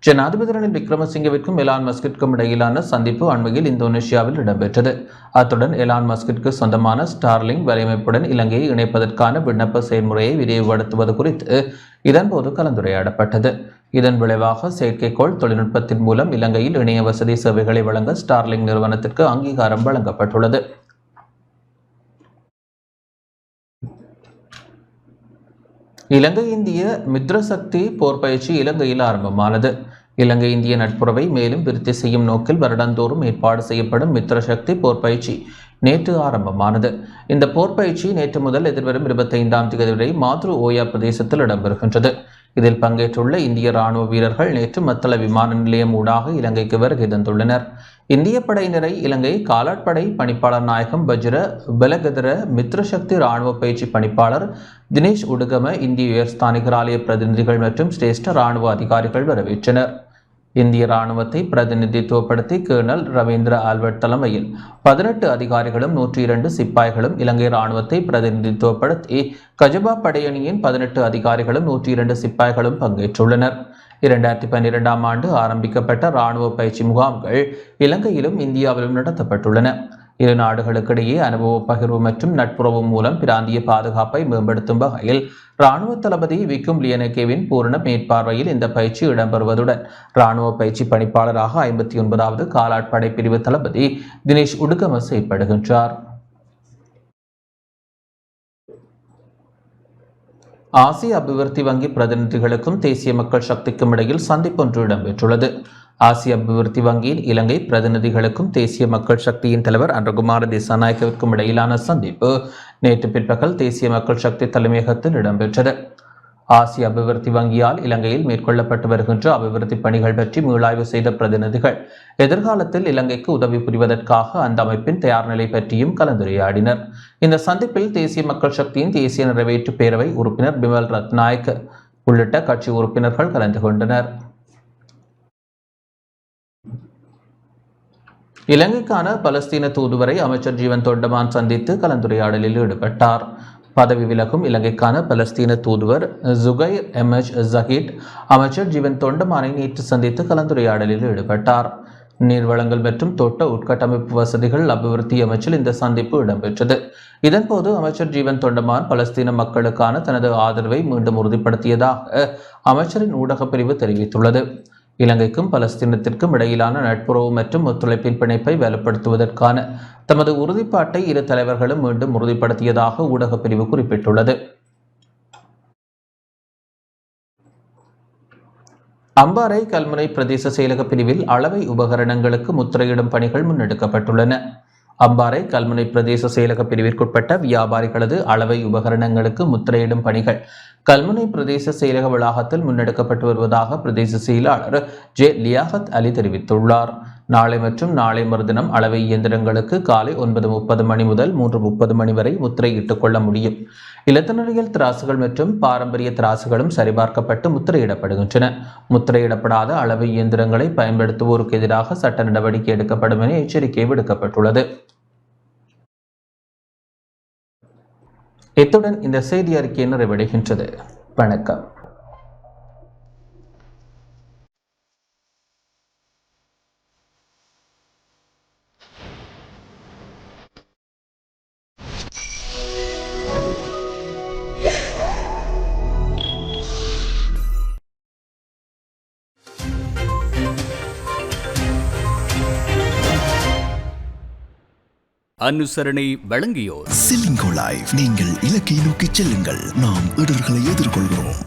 Speaker 3: ஜனாதிபதி ரணில் விக்ரமசிங்கவிற்கும் எலான் மஸ்கிற்கும் இடையிலான சந்திப்பு அண்மையில் இந்தோனேஷியாவில் இடம்பெற்றது. அத்துடன் எலான் மஸ்கிற்கு சொந்தமான ஸ்டார்லிங் வலையமைப்புடன் இலங்கையை இணைப்பதற்கான விண்ணப்ப செயல்முறையை விரிவுபடுத்துவது குறித்து இதன்போது கலந்துரையாடப்பட்டது. இதன் விளைவாக செயற்கைக்கோள் தொழில்நுட்பத்தின் மூலம் இலங்கையில் இணைய வசதி சேவைகளை வழங்க ஸ்டார்லிங் நிறுவனத்திற்கு அங்கீகாரம் வழங்கப்பட்டுள்ளது. இலங்கை இந்திய மித்ரசக்தி போர் பயிற்சி இலங்கையில் ஆரம்பமானது. இலங்கை இந்திய நட்புறவை மேலும் விருத்தி செய்யும் நோக்கில் வருடந்தோறும் ஏற்பாடு செய்யப்படும் மித்ரசக்தி போர் பயிற்சி நேற்று ஆரம்பமானது. இந்த போர் பயிற்சி நேற்று முதல் எதிர்வரும் 25ஆம் தேதி வரை மாத்ரு ஓயா பிரதேசத்தில் இடம்பெறுகின்றது. இதில் பங்கேற்றுள்ள இந்திய ராணுவ வீரர்கள் நேற்று மத்தள விமான நிலையம் ஊடாக இலங்கைக்கு வருகை தந்துள்ளனர். இந்திய படையினரை இலங்கை காலாட்படை பணிப்பாளர் நாயகம் வஜ்ர பெலகதர மித்ரசக்தி ராணுவ பயிற்சி பணிப்பாளர் தினேஷ் உடுகம, இந்திய உயர்ஸ்தானிகர் ஆலய பிரதிநிதிகள் மற்றும் சிரேஷ்ட ராணுவ அதிகாரிகள் வரவேற்றனர். இந்திய ராணுவத்தை பிரதிநிதித்துவப்படுத்தி கேர்னல் ரவீந்திர ஆல்வர்ட் தலைமையில் 18 அதிகாரிகளும் 102 சிப்பாய்களும், இலங்கை ராணுவத்தை பிரதிநிதித்துவப்படுத்தி கஜபா படையணியின் 18 அதிகாரிகளும் 102 சிப்பாய்களும் பங்கேற்றுள்ளனர். 2012ஆம் ஆண்டு ஆரம்பிக்கப்பட்ட இராணுவ பயிற்சி முகாம்கள் இலங்கையிலும் இந்தியாவிலும் நடத்தப்பட்டுள்ளன. இரு நாடுகளுக்கிடையே அனுபவ பகிர்வு மற்றும் நட்புறவு மூலம் பிராந்திய பாதுகாப்பை மேம்படுத்தும் வகையில் இராணுவ தளபதி விக்கும் லியனகேவின் பூரண மேற்பார்வையில் இந்த பயிற்சி இடம்பெறுவதுடன் இராணுவ பயிற்சி பணிப்பாளராக 59வது காலாட்படை பிரிவு தளபதி தினேஷ் உடுகம செயற்படுகின்றார். ஆசிய அபிவிருத்தி வங்கி பிரதிநிதிகளுக்கும் தேசிய மக்கள் சக்திக்கும் இடையில் சந்திப்பொன்று இடம்பெற்றுள்ளது. ஆசிய அபிவிருத்தி வங்கியின் இலங்கை பிரதிநிதிகளுக்கும் தேசிய மக்கள் சக்தியின் தலைவர் அன்றகுமார திசாநாயக்கவிற்கும் இடையிலான சந்திப்பு நேற்று பிற்பகல் தேசிய மக்கள் சக்தி தலைமையகத்தில் இடம்பெற்றது. ஆசிய அபிவிருத்தி வங்கியால் இலங்கையில் மேற்கொள்ளப்பட்டு வருகின்ற அபிவிருத்தி பணிகள் பற்றி மீளாய்வு செய்த பிரதிநிதிகள் எதிர்காலத்தில் இலங்கைக்கு உதவி புரிவதற்காக அந்த அமைப்பின் தயார் நிலை பற்றியும் கலந்துரையாடினர். இந்த சந்திப்பில் தேசிய மக்கள் சக்தியின் தேசிய நிறைவேற்று பேரவை உறுப்பினர் பிமல் ரத்நாயக்க உள்ளிட்ட கட்சி உறுப்பினர்கள் கலந்து கொண்டனர். இலங்கைக்கான பலஸ்தீன தூதுவரை அமைச்சர் ஜீவன் தொண்டமான் சந்தித்து கலந்துரையாடலில் ஈடுபட்டார். பதவி விலகும் இலங்கைக்கான பலஸ்தீன தூதுவர் ஜுகைர் எம்எச் ஜஹீட் அமைச்சர் ஜீவன் தொண்டமானை நேற்று சந்தித்து கலந்துரையாடலில் ஈடுபட்டார். நீர்வளங்கள் மற்றும் தோட்ட உட்கட்டமைப்பு வசதிகள் அபிவிருத்தி அமைச்சில் இந்த சந்திப்பு இடம்பெற்றது. இதன்போது அமைச்சர் ஜீவன் தொண்டமான் பலஸ்தீன மக்களுக்கான தனது ஆதரவை மீண்டும் உறுதிப்படுத்தியதாக அமைச்சரின் ஊடக பிரிவு தெரிவித்துள்ளது. இலங்கைக்கும் பலஸ்தீனத்திற்கும் இடையிலான நட்புறவு மற்றும் ஒத்துழைப்பின் பிணைப்பை வலுப்படுத்துவதற்கான தமது உறுதிப்பாட்டை இரு தலைவர்களும் மீண்டும் உறுதிப்படுத்தியதாக ஊடக பிரிவு குறிப்பிட்டுள்ளது. அம்பாறை கல்முனை பிரதேச செயலக பிரிவில் அளவை உபகரணங்களுக்கு முத்திரையிடும் பணிகள் முன்னெடுக்கப்பட்டுள்ளன. அம்பாறை கல்முனை பிரதேச செயலக பிரிவிற்குட்பட்ட வியாபாரிகளது அளவை உபகரணங்களுக்கு முத்திரையிடும் பணிகள் கல்முனை பிரதேச செயலக வளாகத்தில் முன்னெடுக்கப்பட்டு வருவதாக பிரதேச செயலாளர் ஜே லியாகத் அலி தெரிவித்துள்ளார். நாளை மற்றும் நாளை மறுதினம் அளவை இயந்திரங்களுக்கு காலை 9:30 மணி முதல் 3:30 மணி வரை முத்திரையிட்டுக் கொள்ள முடியும். இலத்திரனியல் திராசுகள் மற்றும் பாரம்பரிய திராசுகளும் சரிபார்க்கப்பட்டு முத்திரையிடப்படுகின்றன. முத்திரையிடப்படாத அளவை இயந்திரங்களை பயன்படுத்துவோருக்கு எதிராக சட்ட நடவடிக்கை எடுக்கப்படும் என எச்சரிக்கை விடுக்கப்பட்டுள்ளது. இத்துடன் இந்த செய்தி அறிக்கை நிறைவடைகின்றது. வணக்கம்.
Speaker 2: அனுசரணை வழங்கியோர்
Speaker 4: சிலிங்கோ லைஃப். நீங்கள் இலக்கை நோக்கி செல்லுங்கள், நாம் இடர்களை எதிர்கொள்கிறோம்.